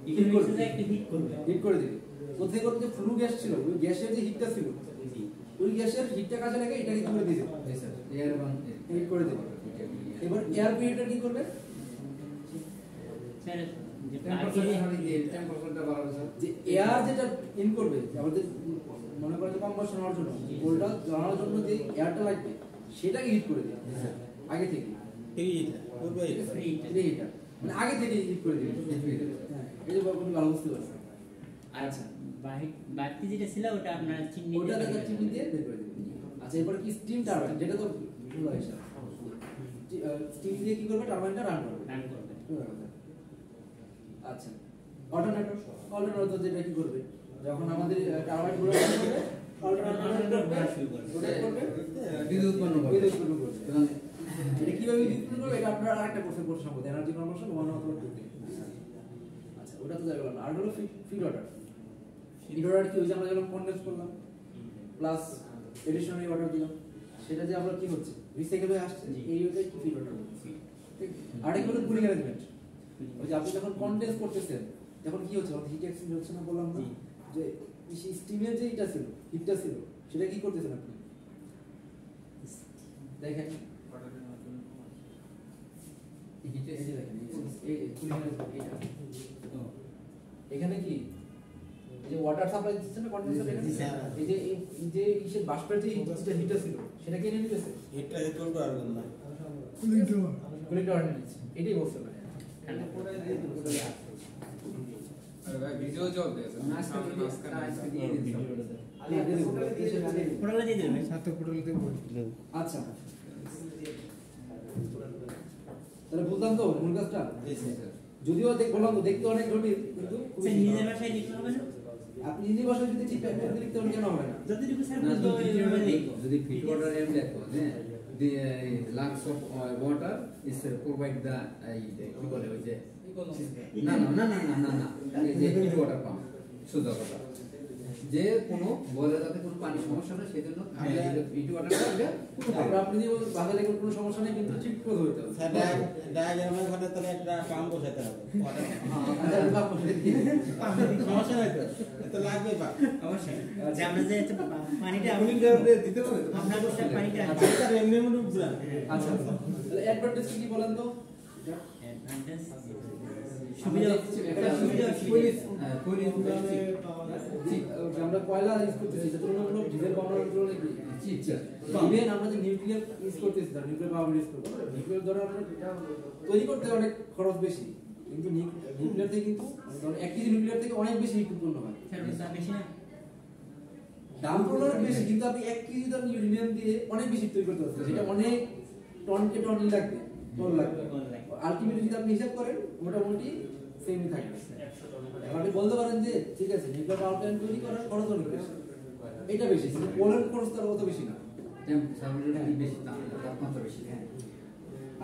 ইকোনমিক্সে একটা হিট করবে হিট করে দিবে কোথায় করতে যে ফ্লু গ্যাস ছিল ওই গ্যাসের যে হিটটা ছিল জি ওই গ্যাসের হিটটা কাজে লাগে এটাকে কি করে দিবে air one হিট করে দিবে এবার এয়ার পিরিয়ডটা কি করবে স্যার যে 10% বাড়াবে স্যার যে এয়ার যেটা ইন করবে আমাদের মনে করেন যে কম্বাসন হওয়ার জন্য ওটা জ্বালানোর জন্য যে এয়ারটা লাগবে সেটাকে হিট করে দিবে আগে থেকে হিট পূর্বে হিট এটা হিটার মানে আগে থেকে হিট করে দিবে হ্যাঁ এই যে আপনি ভালো বুঝতে পারছেন আচ্ছা বাড়তি যেটা ছিল ওটা আপনার চিমনি ওটা দেখা চিমনি দিয়ে বের করে দিবে আচ্ছা এরপর কি স্টিম টারবাইন যেটা তো ভুল হয়েছে স্টিম দিয়ে কি করবে টারবাইনটা রান করবে রান করবে আচ্ছা অল্টারনেটর যেটা কি করবে যখন আমাদের টারবাইন গুলো রান করবে অল্টারনেটর রোটেট করবে বিদ্যুৎ উৎপন্ন করবে বিদ্যুৎ উৎপন্ন করবে এবং এটা কিভাবে বিদ্যুৎ উৎপন্ন করবে এটা আপনারা আরেকটা কোর্সে পড়তে সম্ভব এনার্জি কনভার্সন 1 অথবা 2 তে আচ্ছা ওটা তো যাবে না আর হলো ফিড অর্ডার ফিড অর্ডার কি হইছে আমরা যখন কনডেন্স করলাম প্লাস এডিশনারি অর্ডার দিলাম সেটা যে আমরা কি হচ্ছে রিসাইকেল হয়ে আসছে এই ওটাই কি ফিড অর্ডার বলছি ঠিক আর একটা হলো কুলিং অ্যারেঞ্জমেন্ট ওই যে আপনি যখন কনডেন্স করতেছেন তখন কি হচ্ছে আমাদের হিট এক্সচেঞ্জ হচ্ছে না বললাম না যে স্টিমের যে এটা ছিল হিটটা ছিল সেটা কি করতেছেন আপনি দেখেন এই যে দেখেন এই কুলিং অ্যারেঞ্জমেন্ট এটা এখানে কি এই যে ওয়াটার সাপ্লাই দিচ্ছে না কনডেন্সার এখানে এই যে ইসের বাষ্পের যে হিটটা ছিল সেটা কে নিয়ে নিতেছে হিটটা হিট করবে আর না কুলিং টাওয়ার নিয়ে নিচ্ছে এটাই বলছে মানে अरे भाई वीडियो जो दे নাস্তা দিয়ে দিন পুরোটা দিয়ে দেবেন আচ্ছা তাহলে বুঝলাম তো মূল কাজটা যদিও বললাম তো দেখতে অনেক জটিল কিন্তু স্যার নিজের ভাষায় লিখতে হবে না আপনি নিজে ভাষায় যদি ঠিক প্যাটার্ন লিখতে পারেন কেন হবে না যতটুকু স্যার না, বুঝতে হবে ওইভাবে লিখবো যদি ফিট ওয়াটার এম লেখো হ্যাঁ the lungs of water is provide the কি বলে ওই যে না এই যে ফিট ওয়াটার পাম্প সুদা কথা যে কোনো বলে যাতে কোনো পানি সমস্যা না সেজন্য ইটু ওয়াটারটা এটা তারপর আপনি যদি বাজারে কোনো সমস্যা নেই কিন্তু ঠিক করে ধরতে হবে স্যার ডায়াগ্রামের ঘরে তাহলে একটা পাম্প বসাতে হবে সমস্যা নাই তো লাগবে পা অবশ্যই যে আমরা যে পানিটা আপনি দিতে হবে আপনার বসে পানিটা স্যার এমনি এমনি বুঝলা আচ্ছা তাহলে অ্যাডভান্টেজ কি বলেন তো অ্যাডভান্টেজ সুবিধা পুলিশ পুলিশ আমরা কয়লা ইউজ করতেছি সেটা তুলনামূলক ডিজেল পাওয়ার তুলনায় চিপচার ইভেন আমরা যে নিউক্লিয়ার ইউজ করতেছি তার নিউক্লিয়ার পাওয়ার ইউজ করবো নিউক্লিয়ার দ্বারা আমরা তৈরি করতে অনেক খরচ বেশি কিন্তু নিউক্লিয়ার থেকে কিন্তু ধরুন 1 কেজি নিউক্লিয়ার থেকে অনেক বেশি হিট উৎপন্ন হয় বেশি না দাম তুলনায় বেশি কিন্তু আপনি 1 কেজি দাম ইউরেনিয়াম দিয়ে অনেক বেশি তৈরি করতে পারছেন সেটা অনেক টনকে টন লাগবে টন লাগবে আলটিমেটলি যদি আপনি হিসাব করেন মোটামুটি সেমই থাকবে আপনি বলতে পারেন যে ঠিক আছে নিউক্লিয়ার পাওয়ার প্ল্যান্ট তৈরি করার খরচ অনেক বেশি এটা বেশি কিন্তু পোলার খরচ তার অত বেশি না সাবজেক্ট বেশি তাপমাত্রা বেশি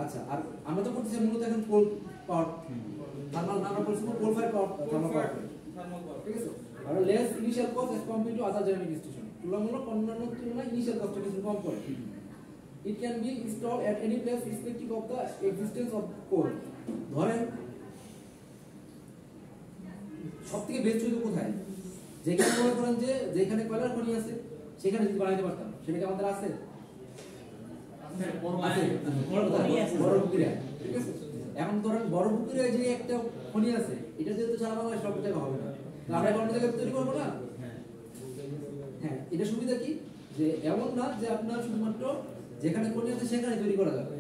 আচ্ছা আর আমরা তো করতেছি মূলত এখন কোল পাওয়ার থার্মাল আমরা করছি কোল ফায়ার পাওয়ার থার্মাল পাওয়ার ঠিক আছে আর less initial cost as compare to other generating station তুলনামূলক অন্যান্য তুলনায় ইনিশিয়াল কস্টটা কিছু কম পড়ে it can be installed at any place irrespective of the existence of coal ধরেন সবথেকে বেস্ট হইতো কোথায় যেখানে মনে করেন যে যেখানে কয়লার খনি আছে সেখানে যদি বানাইতে পারতাম সেটা কি আমাদের আছে বড় পুকুরিয়া ঠিক আছে এখন ধরেন বড় পুকুরিয়া যে একটা খনি আছে এটা যেহেতু সারা বাংলায় সব জায়গায় হবে না আমরা কোন জায়গায় তৈরি করবো না হ্যাঁ এটা সুবিধা কি যে এমন না যে আপনার শুধুমাত্র যেখানে খনি আছে সেখানে তৈরি করা যাবে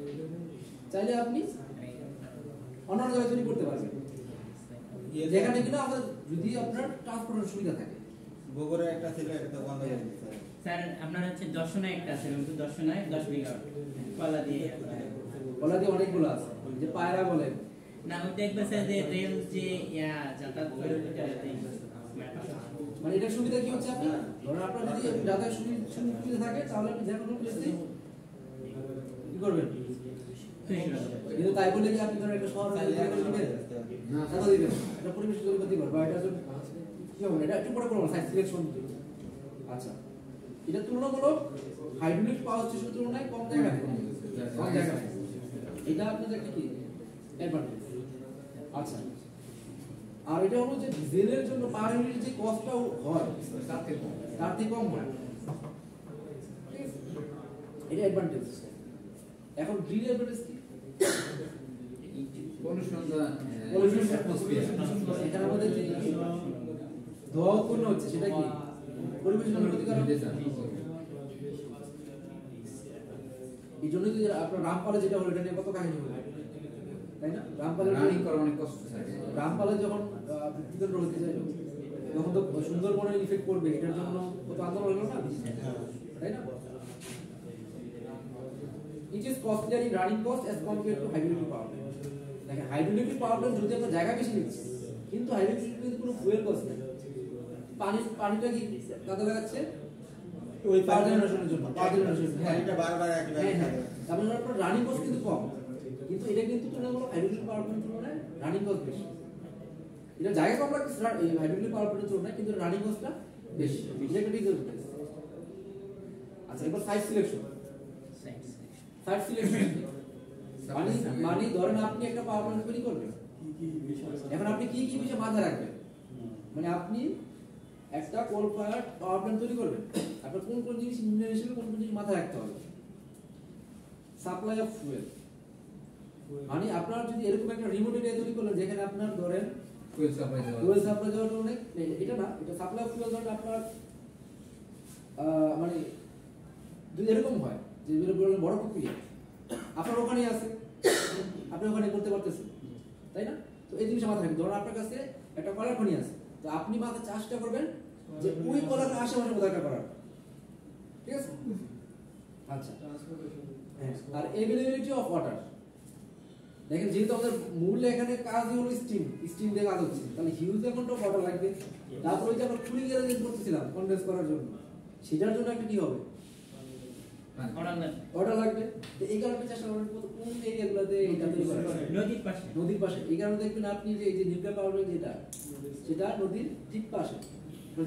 চাইলে আপনি অন্যান্য জায়গায় তৈরি করতে পারবেন যেখানে কিনা আমাদের যদি আপনার ট্রান্সপোর্টের সুবিধা থাকে গোবরে একটা ছিল এটা তো বন্ধ করে দিতে স্যার আপনার হচ্ছে দর্শনায় একটা আছে কিন্তু দর্শনায় 10 বিঘা কলা দিয়ে অনেকগুলো আছে যে পায়রা বলে না ওটা একবার স্যার যে রেল যে যাতায়াত করে মানে এটা সুবিধা কি হচ্ছে আপনি ধরুন আপনার যদি যাতায়াত সুবিধা থাকে তাহলে আপনি যে কোনো প্লেসে কি করবেন কিন্তু তাই বলে কি আপনি ধরেন একটা শহর দিবেন না টাকা দিবেন এটা পরিবেশ তৈরি করতে পারবে বা এটা কি হবে এটা একটু পরে করব সাইট সিলেকশন আচ্ছা এটা তুলনামূলক হাইড্রোলিক পাওয়ার স্টেশন তুলনায় কম জায়গা এটা আপনাদের একটা কি অ্যাডভান্টেজ আচ্ছা আর এটা হলো যে ডিজেলের জন্য পার ইউনিট যে কস্টটা হয় তার থেকে কম হয় ঠিক আছে এটা অ্যাডভান্টেজ এখন গ্রিন অ্যাডভান্টেজ কি পলিউশন এখানে আমাদের যে ধোঁয়া উৎপন্ন হচ্ছে সেটা কি পরিবেশের জন্য ক্ষতিকারক এই জন্য যদি আপনার রামপালে যেটা হলো এটা নিয়ে কত কাহিনী হলো তাই না রামপালে রানিং করা অনেক কষ্ট থাকে রামপালে যখন বিদ্যুৎ হতে যায় তখন তো সুন্দরবনের ইফেক্ট করবে এটার জন্য কত আন্দোলন হলো না তাই না it is costlier in running cost as compared to hydroelectric power plant দেখেন হাইড্রোইলেকট্রিক পাওয়ার প্ল্যান্ট যদি আমরা জায়গা বেশি নিচ্ছি কিন্তু হাইড্রোইলেকট্রিক কোনো ফুয়েল কস্ট নেই পানিটা কি কাজে লাগাচ্ছে ওই পাওয়ার জেনারেশনের জন্য হ্যাঁ এটা বারবার একবার তারপরে আপনার রানিং কস্ট কিন্তু কম কিন্তু এটা কিন্তু তুলনামূলক হাইড্রোইলেকট্রিক পাওয়ার প্ল্যান্ট তুলনায় রানিং কস্ট বেশি এটা জায়গা কম লাগছে এই হাইড্রোইলেকট্রিক পাওয়ার প্ল্যান্টের তুলনায় কিন্তু রানিং কস্টটা বেশি এটা একটা ডিসঅ্যাডভান্টেজ আচ্ছা এবার সাইট সিলেকশন মানে ধরেন আপনি একটা পাওয়ার প্ল্যান্ট তৈরি করবেন এখন আপনি কি কি বিষয় মাথায় রাখবেন মানে আপনি একটা কোল ফায়ার পাওয়ার প্ল্যান্ট তৈরি করবেন আপনার কোন কোন জিনিস ইঞ্জিনিয়ার হিসেবে কোন কোন জিনিস মাথায় রাখতে হবে সাপ্লাই অফ ফুয়েল মানে আপনার যদি এরকম একটা রিমোট এরিয়া তৈরি করলেন যেখানে আপনার ধরেন ফুয়েল সাপ্লাই দেওয়ার জন্য এটা না এটা সাপ্লাই অফ ফুয়েল ধরেন আপনার মানে যদি এরকম হয় যে বড় প্রক্রিয়া আপনার ওখানে আছে আপনি ওখানে করতে পারতেছেন তাই না তো এই জিনিস মাথায় রাখবেন ধরুন আপনার কাছে একটা কলার খনি আছে তো আপনি মাথায় চাষটা করবেন যে ওই কলার আশেপাশে কোথাও একটা করার ঠিক আছে আচ্ছা আর এভেইলেবিলিটি অফ ওয়াটার দেখেন যেহেতু আমাদের মূল এখানে কাজ হলো স্টিম দিয়ে কাজ হচ্ছে তাহলে হিউজ অ্যামাউন্ট অফ ওয়াটার লাগবে তারপরে যে আমরা কুলিং এর করতেছিলাম কনডেন্স করার জন্য সেটার জন্য একটা কি হবে অর্ডার লাগবে তো এই কারণে চাষ করার কোন এরিয়াগুলোতে এটা তৈরি করা নদীর পাশে এই কারণে দেখবেন আপনি যে এই যে নিউক্লিয়ার পাওয়ার যেটা সেটা নদীর ঠিক পাশে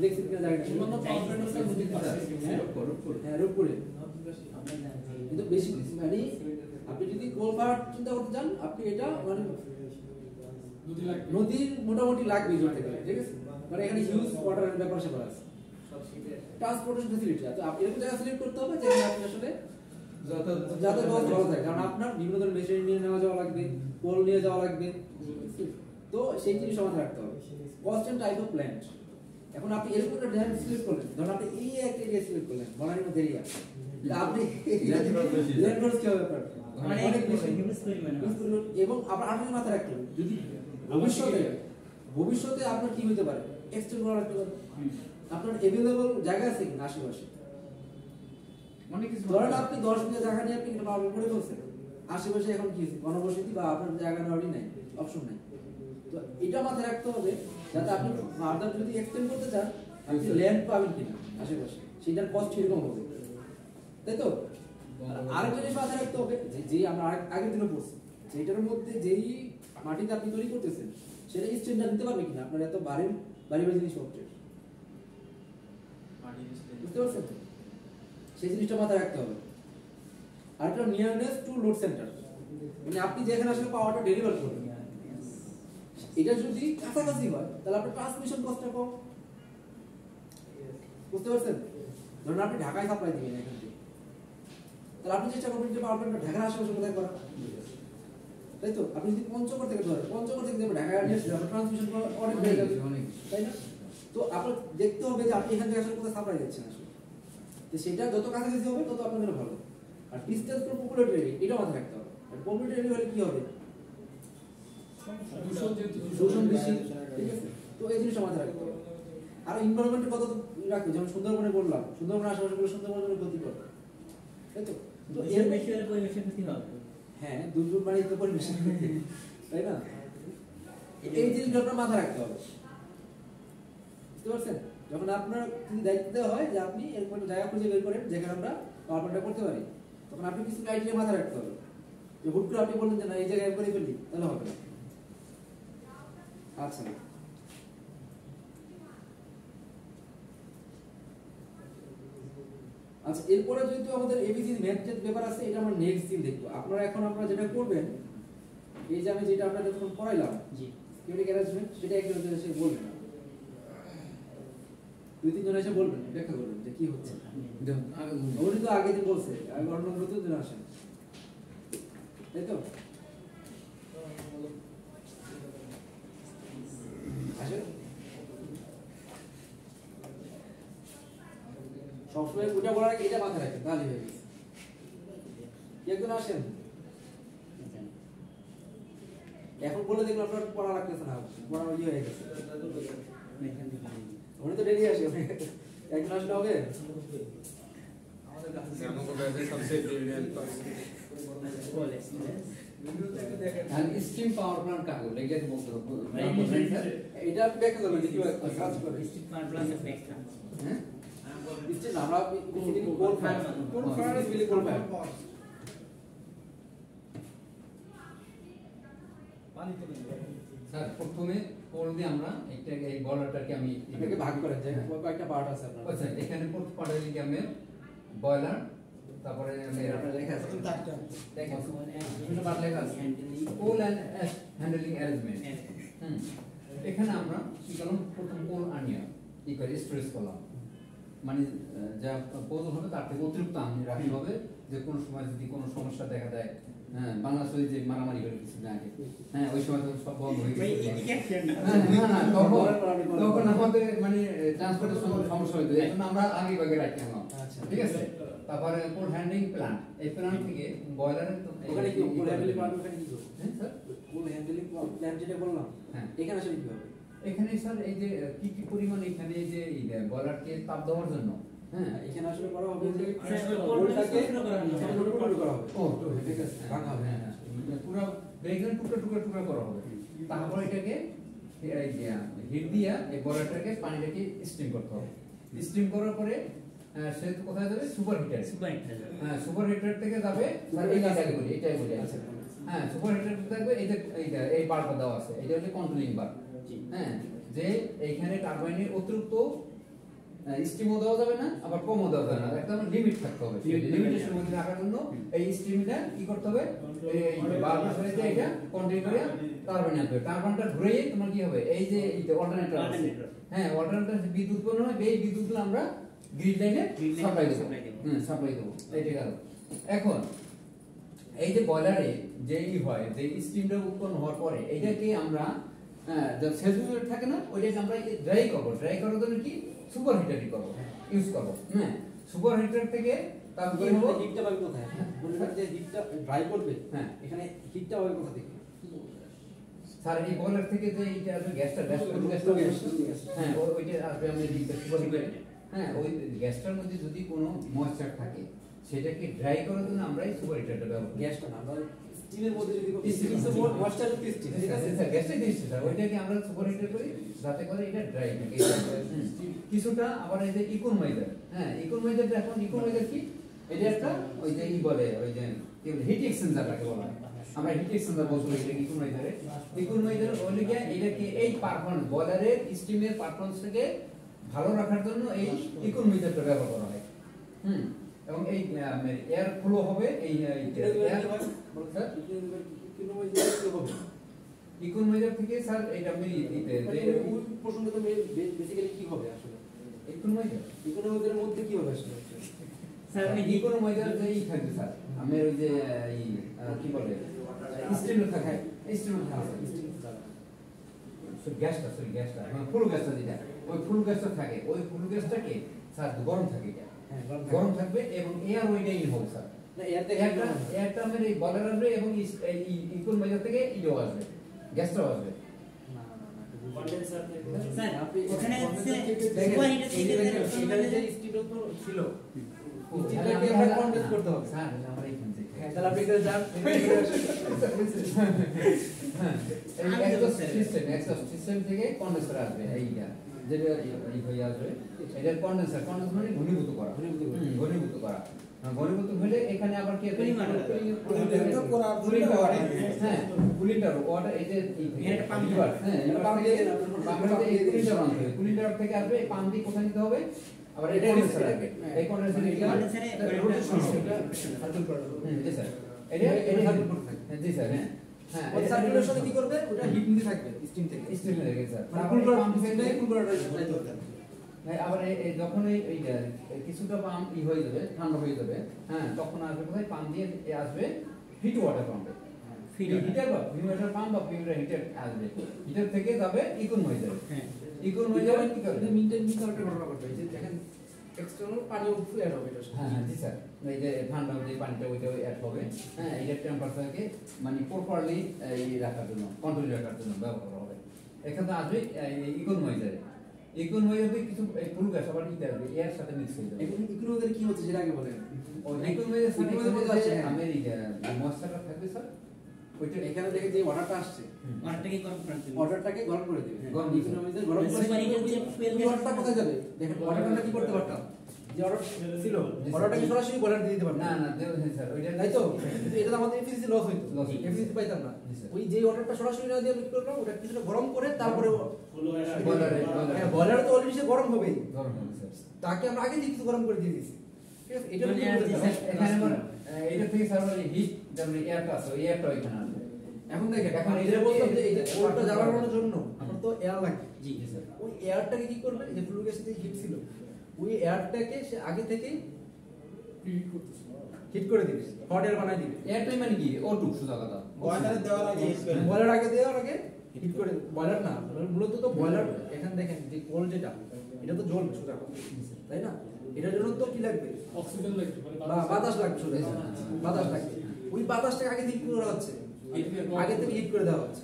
দেখছেন কিনা জায়গা অন্যান্য পাওয়ার প্ল্যান্ট আছে নদীর পাশে হ্যাঁ রূপপুরে কিন্তু বেশি মানে আপনি যদি কোল পাওয়ার চিন্তা করতে চান আপনি এটা মানে নদীর মোটামুটি লাগবে ধরতে গেলে ঠিক আছে মানে এখানে হিউজ ওয়াটারের ব্যাপার সেপার আছে ট্রান্সপোর্টেশন ফ্যাসিলিটি আছে আপনি এরকম জায়গা সিলেক্ট করতে হবে যেখানে আপনি আসলে যাতে ব্যবস্থা ভালো থাকে কারণ আপনার বিভিন্ন ধরনের মেশিন নিয়ে নেওয়া যাওয়া লাগবে কোল নিয়ে যাওয়া লাগবে তো সেই জিনিস মাথায় রাখতে হবে cost and type of plant এখন আপনি এরকম একটা ডিজাইন সিলেক্ট করলেন ধরুন আপনি এই একটা এরিয়া সিলেক্ট করলেন বনানীর মধ্যে এরিয়া আপনি ল্যান্ড খরচ কি হবে আপনার অনেক বেশি এবং আপনার আরেকটা মাথায় রাখতে হবে যদি ভবিষ্যতে আপনার কি হতে পারে এক্সটেন্ড করা রাখতে পারে আপনার এভেলেবল জায়গা আছে কিনা আশেপাশে অনেক কিছু ধরেন আপনি 10 বিঘা জায়গা নিয়ে আপনি এটা পালন করে ফেলছেন আশেপাশে এখন কি গণবসতি বা আপনার জায়গা নেওয়ারই নাই অপশন নাই তো এটা মাথায় রাখতে হবে যাতে আপনি ফার্দার যদি এক্সটেন্ড করতে চান আপনি ল্যান্ড পাবেন কিনা আশেপাশে সেটার কস্ট কিরকম হবে তাই তো আরেকটা জিনিস মাথায় রাখতে হবে যে আমরা আগের দিনও পড়ছি যেটার মধ্যে যেই মাটিতে আপনি তৈরি করতেছেন সেটা স্ট্যান্ডার্ড নিতে পারবে কিনা আপনার এত বাড়ি জিনিসপত্রের বুঝতে পারছেন সেই জিনিসটা মাথায় রাখতে হবে আরেকটা নিয়ারনেস টু লোড সেন্টার মানে আপনি যেখানে আসলে পাওয়ারটা ডেলিভার করবেন এটা যদি কাছাকাছি হয় তাহলে আপনার ট্রান্সমিশন কস্টটা কম বুঝতে পারছেন ধরুন আপনি ঢাকায় সাপ্লাই দিবেন এখান থেকে তাহলে আপনি চেষ্টা করবেন যে পাওয়ার প্ল্যান্টটা ঢাকার আশেপাশে কোথায় করা তাই তো আপনি যদি পঞ্চগড় থেকে ধরেন পঞ্চগড় থেকে ঢাকায় নিয়ে আসলে ট্রান্সমিশন অনেক বেড়ে যাবে তাই না তো আপনার দেখতে হবে যে আপনি এখান থেকে আসলে কোথায় সাপ্লাই দিচ্ছেন আসলে তো সেটা যত কাছাকাছি হবে তত আপনার জন্য ভালো আর ডিসটেন্স ফ্রম পপুলেটেড এরিয়া এটা মাথায় রাখতে হবে আর পপুলেটেড এরিয়া হলে কি হবে দূষণ বেশি ঠিক আছে তো এই জিনিসটা মাথায় রাখতে হবে আর এনভায়রনমেন্টের কথা তো রাখবে যেমন সুন্দরবনে বললাম সুন্দরবনের আশেপাশে গুলো সুন্দরবনের জন্য ক্ষতি করে তাই তো তো এর বেশি হলে পরিবেশের ক্ষতি হবে হ্যাঁ দুর্যোগ মানে তো পরিবেশের ক্ষতি তাই না এই জিনিসটা আপনার মাথায় রাখতে হবে বুঝতে পারছেন যখন আপনার যদি দায়িত্ব দেওয়া হয় যে আপনি এরকম একটা জায়গা খুঁজে বের করেন যেখানে আমরা পাওয়ার প্ল্যান্টটা করতে পারি তখন আপনি কিছু ক্রাইটেরিয়া মাথায় রাখতে হবে যে হুট করে আপনি বললেন যে না এই জায়গায় একবারে ফেলি তাহলে হবে না আচ্ছা আচ্ছা এরপরে যেহেতু আমাদের এবিসি ম্যাথ যে পেপার আছে এটা আমরা নেক্সট দিন দেখবো আপনারা এখন আপনারা যেটা করবেন এই যে আমি যেটা আপনাদের যখন পড়াইলাম জি সিকিউরিটি অ্যারেঞ্জমেন্ট সেটা একজন এসে বলবেন দুই তিনজন এসে বলবেন ব্যাখ্যা করবেন যে কি হচ্ছে উনি তো আগে দিন বলছে আমি অন্য নম্বর দিন আসেন তাই তো আসেন সবসময় ওটা বলার আগে এটা মাথায় রাখেন তাহলে হয়ে গেছে একজন আসেন এখন বলে দেখুন আপনার পড়া লাগতেছে না পড়া ইয়ে হয়ে গেছে উনি তো ডেলি আসে একজন আসলে হবে স্টিম পাওয়ার প্ল্যান্ট কাকে বলে এটা বলতে হবে এটা ব্যাখ্যা করবেন কি কাজ করে স্টিক পাওয়ার প্ল্যান্টের ব্যাখ্যা হ্যাঁ স্টিল আমরা বেসিক্যালি কোল ফায়ার ইজ বিলি কোল ফায়ার স্যার প্রথমে কোল দিয়ে আমরা একটা এই বয়লারটাকে আমি এটাকে ভাগ করেন যে কয়েকটা পার্ট আছে আপনার আচ্ছা এখানে প্রথম পার্টে লিখি আমি বয়লার তারপরে আমি আপনার লেখা আছে দেখেন বিভিন্ন পার্ট লেখা আছে কোল এন্ড হ্যান্ডলিং অ্যারেঞ্জমেন্ট এখানে আমরা কি করলাম প্রথম কোল আনিয়া কি করে স্টোরেজ করলাম মানে যা প্রয়োজন হবে তার থেকে অতিরিক্ত আমি রাখতে হবে যে কোনো সময় যদি কোনো সমস্যা দেখা দেয় হ্যাঁ বাংলাদেশে যে মারামারি করে কিছু আগে হ্যাঁ ওই সময় তো সব বন্ধ হয়ে গেছে তখন আমাদের মানে ট্রান্সপোর্টেশন সমস্যা হইতো এই জন্য আমরা আগে ভাগে রাখতাম ঠিক আছে তারপরে কোল হ্যান্ডলিং প্ল্যান্ট এই প্ল্যান্ট থেকে বয়লারের ওখানে কি কোল হ্যান্ডলিং প্ল্যান্ট ওখানে কি করবে হ্যাঁ স্যার কোল হ্যান্ডলিং প্ল্যান্ট যেটা বললাম হ্যাঁ এখানে আসলে কি হবে এখানে স্যার এই যে কি পরিমাণ এখানে যে বয়লারকে তাপ দেওয়ার জন্য হ্যাঁ এখানে আসলে করা হবে যে কোলটাকে ছোট করা হবে ও ঠিক আছে ভাঙা হবে হ্যাঁ পুরো বেগন টুকরা করা হবে তারপর এটাকে এই যে হিট দিয়া এই বয়লারটাকে পানিটাকে স্টিম করতে হবে স্টিম করার পরে সে কোথায় যাবে সুপার হিটার হ্যাঁ সুপার হিটার থেকে যাবে এইটাকে বলি এটাই বলি হ্যাঁ সুপার হিটার থাকবে এই বাল্বটা দেওয়া আছে এটা হচ্ছে কন্ট্রোলিং বাল্ব হ্যাঁ যে এইখানে টারবাইনের অতিরিক্ত স্টিমও দেওয়া যাবে না আবার কমও দেওয়া যাবে না, একটা লিমিট থাকতে হবে। লিমিটেশনের মধ্যে রাখার জন্য এই স্টিমটা কি করতে হবে, এই বারবার সাইডে এটা কন্টিনিউ করে টারবাইন আনতে হবে। টারবাইনটা ঘুরেই তোমার কি হবে, এই যে অল্টারনেটর আছে, হ্যাঁ অল্টারনেটর বিদ্যুৎ উৎপন্ন হয়, এই বিদ্যুৎগুলো আমরা গ্রিড লাইনে সাপ্লাই দেব, সাপ্লাই দেব, এইটা গেল। এখন এই যে বয়লারে যে হয়, যে স্টিমটা উৎপন্ন হওয়ার পরে এইটাকে আমরা যে সেচুরেট থাকে না, ওইটাকে আমরা ড্রাই করব। ড্রাই করার জন্য কি সুপার হিটারই করব, ইউজ করব। হ্যাঁ, সুপার হিটার থেকে তারপরে হিটটা পাবে কোথায়? মনে করেন যে হিটটা ড্রাই করবে, হ্যাঁ এখানে হিটটা পাবে কোথা থেকে? স্যার এই বয়লার থেকে যে এইটা আসলে গ্যাসটা হ্যাঁ ওইটা আসবে আমরা সুপার হিটার। হ্যাঁ, ওই গ্যাসটার মধ্যে যদি কোনো ময়েশ্চার থাকে সেটাকে ড্রাই করার জন্য আমরা এই সুপার হিটারটা ব্যবহার করি। গ্যাসটা না, আমরা স্টিমের মধ্যে যদি ময়েশ্চার যুক্ত স্টিম, ঠিক আছে স্যার, গ্যাসটাই দিচ্ছি স্যার, ওইটাকে আমরা সুপার হিটার করি যাতে করে এটা ড্রাই থাকে। কিছুটা আবার এই যে ইকোনমাইজার, হ্যাঁ ইকোনমাইজারটা, এখন ইকোনমাইজার কি, এটা একটা ওই যে বলে ওই যে কি বলে হিট এক্সচেঞ্জারটাকে বলা হয়, আমরা হিট এক্সচেঞ্জার বলছি এটা ইকোনমাইজারে। ইকোনমাইজার ওইটা এটাকে এই পারফরম্যান্স বয়লারের স্টিমের পারফরম্যান্সটাকে ভালো রাখার জন্য এই ইকোনমাইজারটা ব্যবহার করা হয়। এবং এই এয়ার ফ্লো হবে, এই ইকোনমাইজার থেকে স্যার এটা আমি প্রশ্নটা তো বেসিক্যালি কি হবে আসলে? ইকোনমাইজার মধ্যে কি হবে আসলে? স্যার ইকোনমাইজার যেই থাকবে স্যার, আমি ওই যে এই কি বলে স্টিমে থাকে, স্টিমে থাকে গ্যাসটা, মানে ফুল গ্যাসটা যেটা, ওই ফুল গ্যাসটা থাকে, ওই ফুল গ্যাসটাকে স্যার গরম থাকে, এটা গরম থাকবে এবং এয়ার ওইটাই হবে স্যার। এয়ারটা আমাদের এই বয়লার আসবে এবং এই ইকোনমাইজার থেকে ইও আসবে, গ্যাসটাও আসবে। স্যার ওখানে হচ্ছে সুপার হিটার থেকে যে স্টিম ছিল, স্টিমটাকে আমরা কন্ডেন্স করতে হবে স্যার আমরা এইখান থেকে তাহলে আপনি এখানে যান, সিস্টেম থেকে কন্ডেন্সার আসবে, এইটা যেটা এই হয়ে আসবে, এটা কন্ডেন্সার মানে ঘনীভূত করা, ঘনীভূত করা। ঘনীভূত হলে এখানে আবার কি আছে, হ্যাঁ কুলিংটার ওয়াটার, এই যে এটা পাম্প, হ্যাঁ এটা পাম্প দিয়ে এই কুলিংটার আনতে হবে, কুলিংটার থেকে আসবে, পাম্প দিয়ে কোথায় নিতে হবে, আবার এই কন্ডেন্সার আসবে, এই কন্ডেন্সারে কি হবে, রোটেশন সার্কেল করা, জি স্যার, এটা সার্কেল করতে থাকে, জি স্যার, হ্যাঁ হ্যাঁ ওই সার্কুলেশনে কি করবে, ওটা হিট নিতে থাকবে স্টিম থেকে, স্যার, মানে কুল করা পাম্প থেকে কুল করাটা যাইতে হবে। আবার এই যখন এই কিছুটা পাম্প হয়ে যাবে, ঠান্ডা হয়ে যাবে, হ্যাঁ তখন আসবে কোথায়, পাম্প দিয়ে আসবে হিট ওয়াটার পাম্পে, হিটার বা হিটার পাম্প বা হিটার আসবে, হিটার থেকে যাবে ইকোনমাইজার। হ্যাঁ ইকোনমাইজার কি করবে, মেইনটেইন করতে একটা ঘটনা ঘটবে, এই যে দেখেন এক্সটারনাল পানি অ্যাড হবে এটা, হ্যাঁ জি স্যার, এই যে ঠান্ডা যে পানিটা ওইটাও অ্যাড হবে, হ্যাঁ এটা টেম্পারেচারকে মানে প্রপারলি রাখার জন্য, কন্ট্রোল রাখার জন্য ব্যবহার করা হবে। এখানে আসবে ইকোনমাইজারে, ইকোনমাইজারে কিছু ফুল গ্যাস আবার কি আসবে, এর সাথে মিক্স হয়ে যাবে। ইকোনমাইজার কি হচ্ছে সেটা আগে বলেন। ইকোনমাইজার মধ্যে আছে আমেরিকা ময়েশ্চারটা থাকবে স্যার, ওইটা এখানে দেখে যে ওয়াটারটা আসছে, ওয়াটারটাকে গরম করে দিবেন, ওয়াটারটাকে গরম করে দিবে, গরম ইকোনমাইজার গরম করে দিবে, ওয়াটারটা কোথায় যাবে, দেখেন ওয়াটারটা কি করতে পারতাম, যে অর্ডার ছিল অর্ডারটাকে সরাসরি বয়লার দিয়ে দিতে পারতাম, না দেব স্যার, ওইটা তাই তো, কিন্তু এটা তো আমাদের এফিসিয়েন্সি লস হইতো, Loss হইতো। এফিসিয়েন্সি পাইতাম না। জি, স্যার। ওই যে অর্ডারটা সরাসরি না দিয়ে আমি কি করলাম, ওটা কিছুটা গরম করে তারপরে বয়লারে বয়লার তো অলরেডি সে গরম হবেই, গরম হবে স্যার। তাকে আমরা আগে থেকে কিছু গরম করে দিয়ে দিয়েছি, ঠিক আছে, এটা এখানে আমার এটা থেকে স্যার মানে হিট যেমন এয়ারটা আছে, ওই এয়ারটা ওইখানে আসবে। এখন দেখেন, এখন এটা বলতাম যে এই যে কোলটা জ্বালানোর জন্য আমার তো এয়ার লাগে, জি স্যার, ওই এয়ারটাকে কি করবে, যে ফ্লু গ্যাসের যে হিট ছিল ওই এয়ারটাকে সে আগে থেকে হিট করে দিবে, হট এয়ার বানাই দিবে, এয়ারটাই মানে কি O2 সোজা কথা, বয়লারে দেওয়ার আগে হিট করে বয়লার আগে দেওয়ার আগে হিট করে, বয়লার না মূলত তো বয়লার, এখানে দেখেন যে কোল যেটা এটা তো জ্বলবে সোজা কথা, তাই না, এটার জন্য তো কি লাগবে, অক্সিজেন লাগবে, বা বাতাস লাগবে, সোজা বাতাস লাগবে, ওই বাতাসটাকে আগে থেকে হিট করে দেওয়া হচ্ছে, আগে থেকে হিট করে দেওয়া হচ্ছে,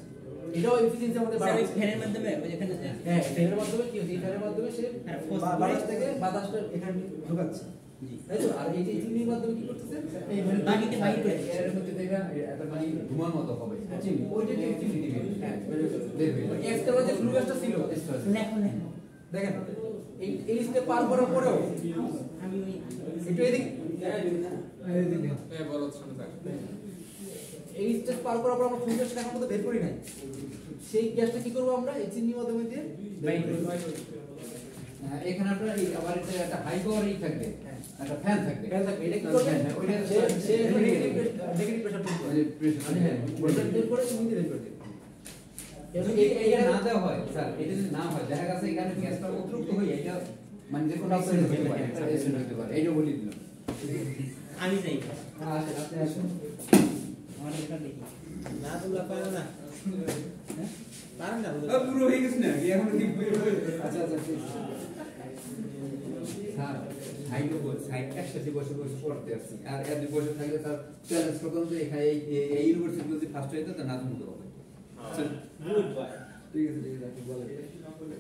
এটাও এফিসিয়েন্সি আমাদের স্যার ওই বাড়াচ্ছে। ফ্যানের মাধ্যমে ওই যেখানে হ্যাঁ ফ্যানের মাধ্যমে কি হচ্ছে, এই ফ্যানের মাধ্যমে সে হ্যাঁ, force বাতাস থেকে বাতাসটা এখানে ঢোকাচ্ছে, জি তাই তো, আর এই যে চিমনির মাধ্যমে কি করতেছে, এই বাকিতে বাইর করে দিচ্ছে। এর মধ্যে দেখা এটা মানে ধোঁয়ার মতো হবে চিনি, ওইটা দিয়ে চিনি দিবে, হ্যাঁ বের হয়ে যাবে। এক্সট্রা যে ফ্লু গ্যাসটা ছিল লেখো লেখো, দেখেন এই স্টেপ পার করার পরেও আমি ওই একটু এদিক হ্যাঁ বলো শুনে থাক, এই স্টেপ পার করার পর আমরা ফ্লু গ্যাসটা এখন মধ্যে বের করি নাই, সেই গ্যাসটা কি করবো আমরা এই চিনির মাধ্যমে দিয়ে বাইর করে এখানে আপনার এই আবার একটা হাই পাওয়ার থাকবে, একটা ফ্যান থাকবে। ফ্যান থাকবে, এটা কি করবে? ওইটা সে নেগেটিভ প্রেসার তৈরি করে। হ্যাঁ, প্রেসার তৈরি করে তুমি দিতে পারবে। এটা না দেওয়া হয় স্যার, এটা যদি না হয় দেখা গেছে এখানে গ্যাসটা অতিরিক্ত হয়ে এটা মানে যে কোনো অ্যাক্সিডেন্ট হতে পারে, অ্যাক্সিডেন্ট হতে পারে। এইটা বলে দিলাম। আমি যাই আপনি আসুন। আমার এটা দেখি না তোমরা পারো না হ্যাঁ পারেন না পুরো হয়ে গেছে না এখন কি আচ্ছা আচ্ছা ঠিক আছে। স্যার হাইট একসাথে বসে বসে পড়তে আসছি, আর এত বসে থাকলে তার চ্যালেঞ্জ করলাম যে এখানে এই ইউনিভার্সিটি যদি ফার্স্ট হইতো তা না শুনতে হবে। গুড বয় ঠিক আছে ঠিক আছে আপনি বলেন।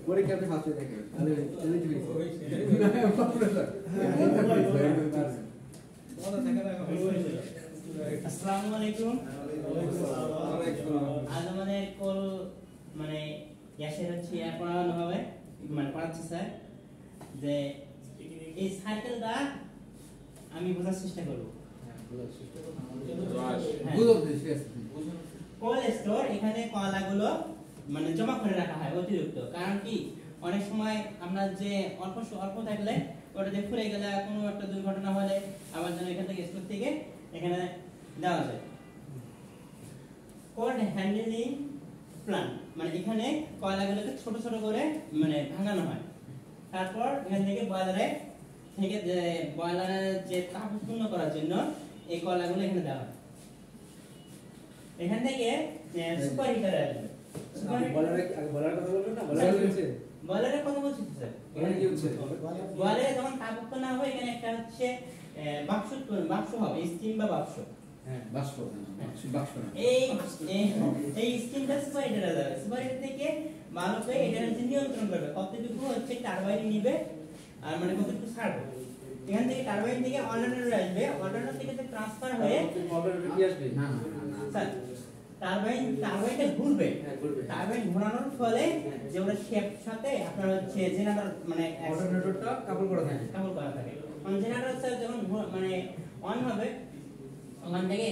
পরে কি আপনি ফার্স্টে দেখেন? তাহলে চ্যালেঞ্জ হইছে। আসসালামু আলাইকুম। আজ আমাদের কল মানে গ্যাসের হচ্ছে পড়ানো হবে, মানে পড়াচ্ছি স্যার যে এই সাইকেলটা আমি বোঝার চেষ্টা করব। বুঝো ঠিক আছে। কোল্ড স্টোর, এখানে কয়লাগুলো মানে জমা করে রাখা হয় অতিরিক্ত। কারণ কি অনেক সময় আমরা যে অল্প থাকলে ওটা যে ফুলে গেলে কোনো একটা দুর্ঘটনা হলে আবার যেন এখান থেকে স্টোর থেকে এখানে দেওয়া যায়। কোল্ড হ্যান্ডলিং প্ল্যান মানে এখানে কয়লাগুলোকে ছোট ছোট করে মানে ভাঙানো হয়, তারপর এখান থেকে বয়লারে থেকে যে বয়লারের যে তাপ উৎপন্ন করার জন্য এই কয়লাগুলো এখানে দেওয়া হয়। এখান থেকে সুপার হিটারে আসবে। বলার কথা বলবেন না? বলার হচ্ছে বয়লারের কথা বলছি স্যার। এখানে কি হচ্ছে? বয়লারে যখন তাপ উৎপন্ন হবে এখানে একটা হচ্ছে বাক্স হবে, স্টিম বা বাক্স। হ্যাঁ, বাষ্প বাষ্প না। এই স্টিমটা সুপার হিটারে যাবে। সুপার হিটার থেকে ভালো করে এটা হচ্ছে নিয়ন্ত্রণ করবে কতটুকু হচ্ছে টারবাইন নিবে আর মানে কতটুকু ছাড়বে। এখান থেকে টারবাইন থেকে অল্টারনেটর আসবে, অল্টারনেটর থেকে ট্রান্সফার হয়ে অপারেটর কি আসবে? না না না স্যার টারবাইনটা ঘুরবে। হ্যাঁ, ঘুরবে। টারবাইন ঘোরানোর ফলে যে ওটা শেপ সাথে আপনার হচ্ছে জেনারেটর মানে অল্টারনেটরটা কাপড় করা থাকে। কাপড় করা থাকে। জেনারেটর স্যার যখন মানে অন হবে ওখান থেকে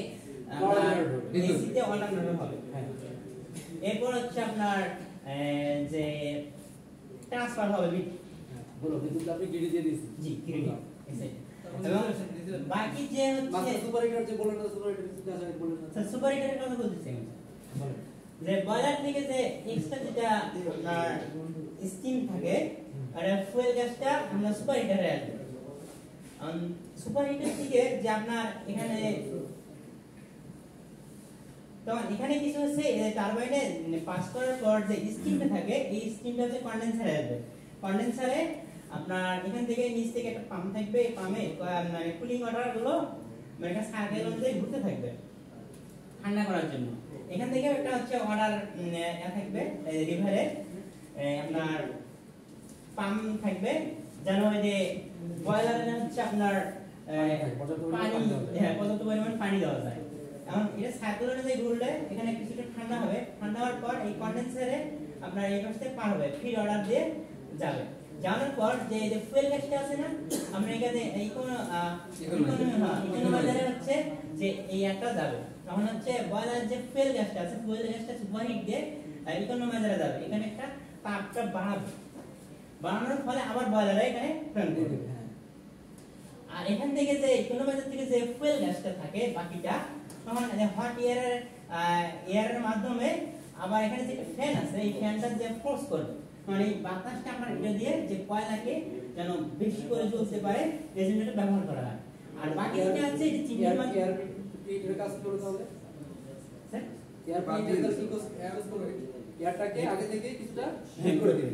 এসিতে অল্টারনেটর হবে। এরপর হচ্ছে আপনার যে ট্রান্সফার হবে বিদ্যুৎ। বলো, বিদ্যুৎ আপনি গ্রিডে দিয়ে দিয়েছেন। জি গ্রিড এবং বাকি যে হচ্ছে মাস্টার সুপার হিটার যে বলেন না, সুপার হিটার কিছু আছে বলেন না। স্যার সুপার হিটারের কথা বলতেছি আমি। বলেন। যে বয়লার থেকে যে এক্সট্রা যেটা আপনার স্টিম থাকে আর ফুয়েল গ্যাসটা আমরা সুপার হিটারে আসবে। সুপার হিটার থেকে যে আপনার এখানে তখন এখানে কিছু হচ্ছে টারবাইনে পাস করার পর যে স্টিমটা থাকে এই স্টিমটা হচ্ছে কন্ডেন্সারে আসবে। কন্ডেন্সারে আপনার এখান থেকে নিচ থেকে একটা পাম্প থাকবে, এই পাম্পে মানে কুলিং ওয়াটার গুলো মানে একটা সার্কেল অনুযায়ী ঘুরতে থাকবে ঠান্ডা করার জন্য। এখান থেকে একটা হচ্ছে অর্ডার থাকবে রিভারে আপনার পাম্প থাকবে যেন ওই যে বয়লারে হচ্ছে আপনার পানি পর্যাপ্ত পরিমাণ পানি দেওয়া যায়। এখন এটা সাইকেল অনুযায়ী ঘুরলে এখানে কিছুটা ঠান্ডা হবে, ঠান্ডা হওয়ার পর এই কন্ডেন্সারে আপনার এই পাশে পার হবে, ফিড অর্ডার দিয়ে যাবে। যাওয়ার পর যে ফুয়েল গ্যাসটা আছে না আমরা এখানে এই কোন ইকোনমাইজারে হচ্ছে যে এই একটা যাবে, তখন হচ্ছে বয়লার যে ফুয়েল গ্যাসটা আছে ফুয়েল গ্যাসটা সুপারহিট দিয়ে ইকোনমাইজারে যাবে। এখানে একটা তাপটা বাড়াবে, বাড়ানোর ফলে আবার বয়লারে এখানে ফ্যান করবে। আর এখান থেকে যে ইকোনমাইজার থেকে যে ফুয়েল গ্যাসটা থাকে বাকিটা তখন হট এয়ারের মাধ্যমে আবার এখানে যে ফ্যান আছে এই ফ্যানটা যে ফোর্স করবে, মানে এই বাতাসটা আমরা এটা দিয়ে যে কয়লাকে যেন বেশি করে জ্বলতে পারে এই জন্য এটা ব্যবহার করা হয়। আর বাকি যেটা আছে এটা চিমনির মাধ্যমে এর কাজ করে তাহলে স্যার এয়ার পাম্পের কি করে এয়ারটাকে আগে থেকে কিছুটা হেড করে দিবে।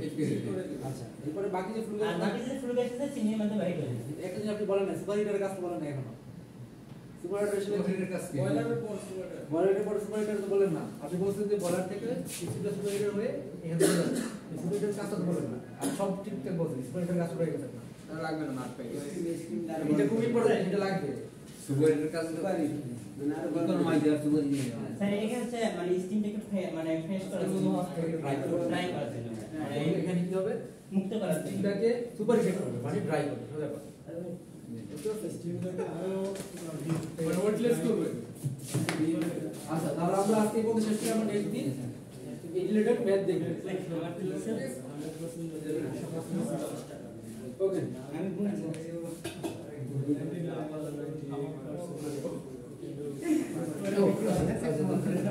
আচ্ছা, এরপরে বাকি যে ফ্লু আর বাকি যে ফ্লু গ্যাস আছে চিমনির মাধ্যমে বাইরে করে দিবে। একটা জিনিস আপনি বলেন না, সুপার হিটারের কাজ তো বলেন না এখনো। সুপার হিটারের কাজ কি? বয়লারের পর সুপার হিটার তো বলেন না। আপনি বলছেন যে বয়লার থেকে কিছুটা সুপার হিটার হয়ে এখানে চলে যাবে। সুপার হিটারের কাজ তো বলেন না। আর সব ঠিকঠাক বলছেন, সুপার হিটারের কাজ হয়ে গেছে না। তাহলে লাগবে না মাঠ পাই। এটা খুব ইম্পর্টেন্ট, এটা লাগবে। সুপারের কাজ তো পারি ইকোনমাইজার সুপার নিয়ে স্যার এটা হচ্ছে মানে স্টিমটাকে মানে ফ্রেশ করার জন্য ড্রাই করার জন্য মানে এখানে কি হবে? মুক্ত করার জন্য এটাকে সুপার হিট করবে, মানে ড্রাই করবে। সোজা কথা। মানে ওয়েটলেস করবে। আচ্ছা, তাহলে আমরা আজকে এই পর্যন্ত শেষ করে আমরা নেক্সট দিন এই রিলেটেড ম্যাথ দেখব। ওকে আমি বলছি But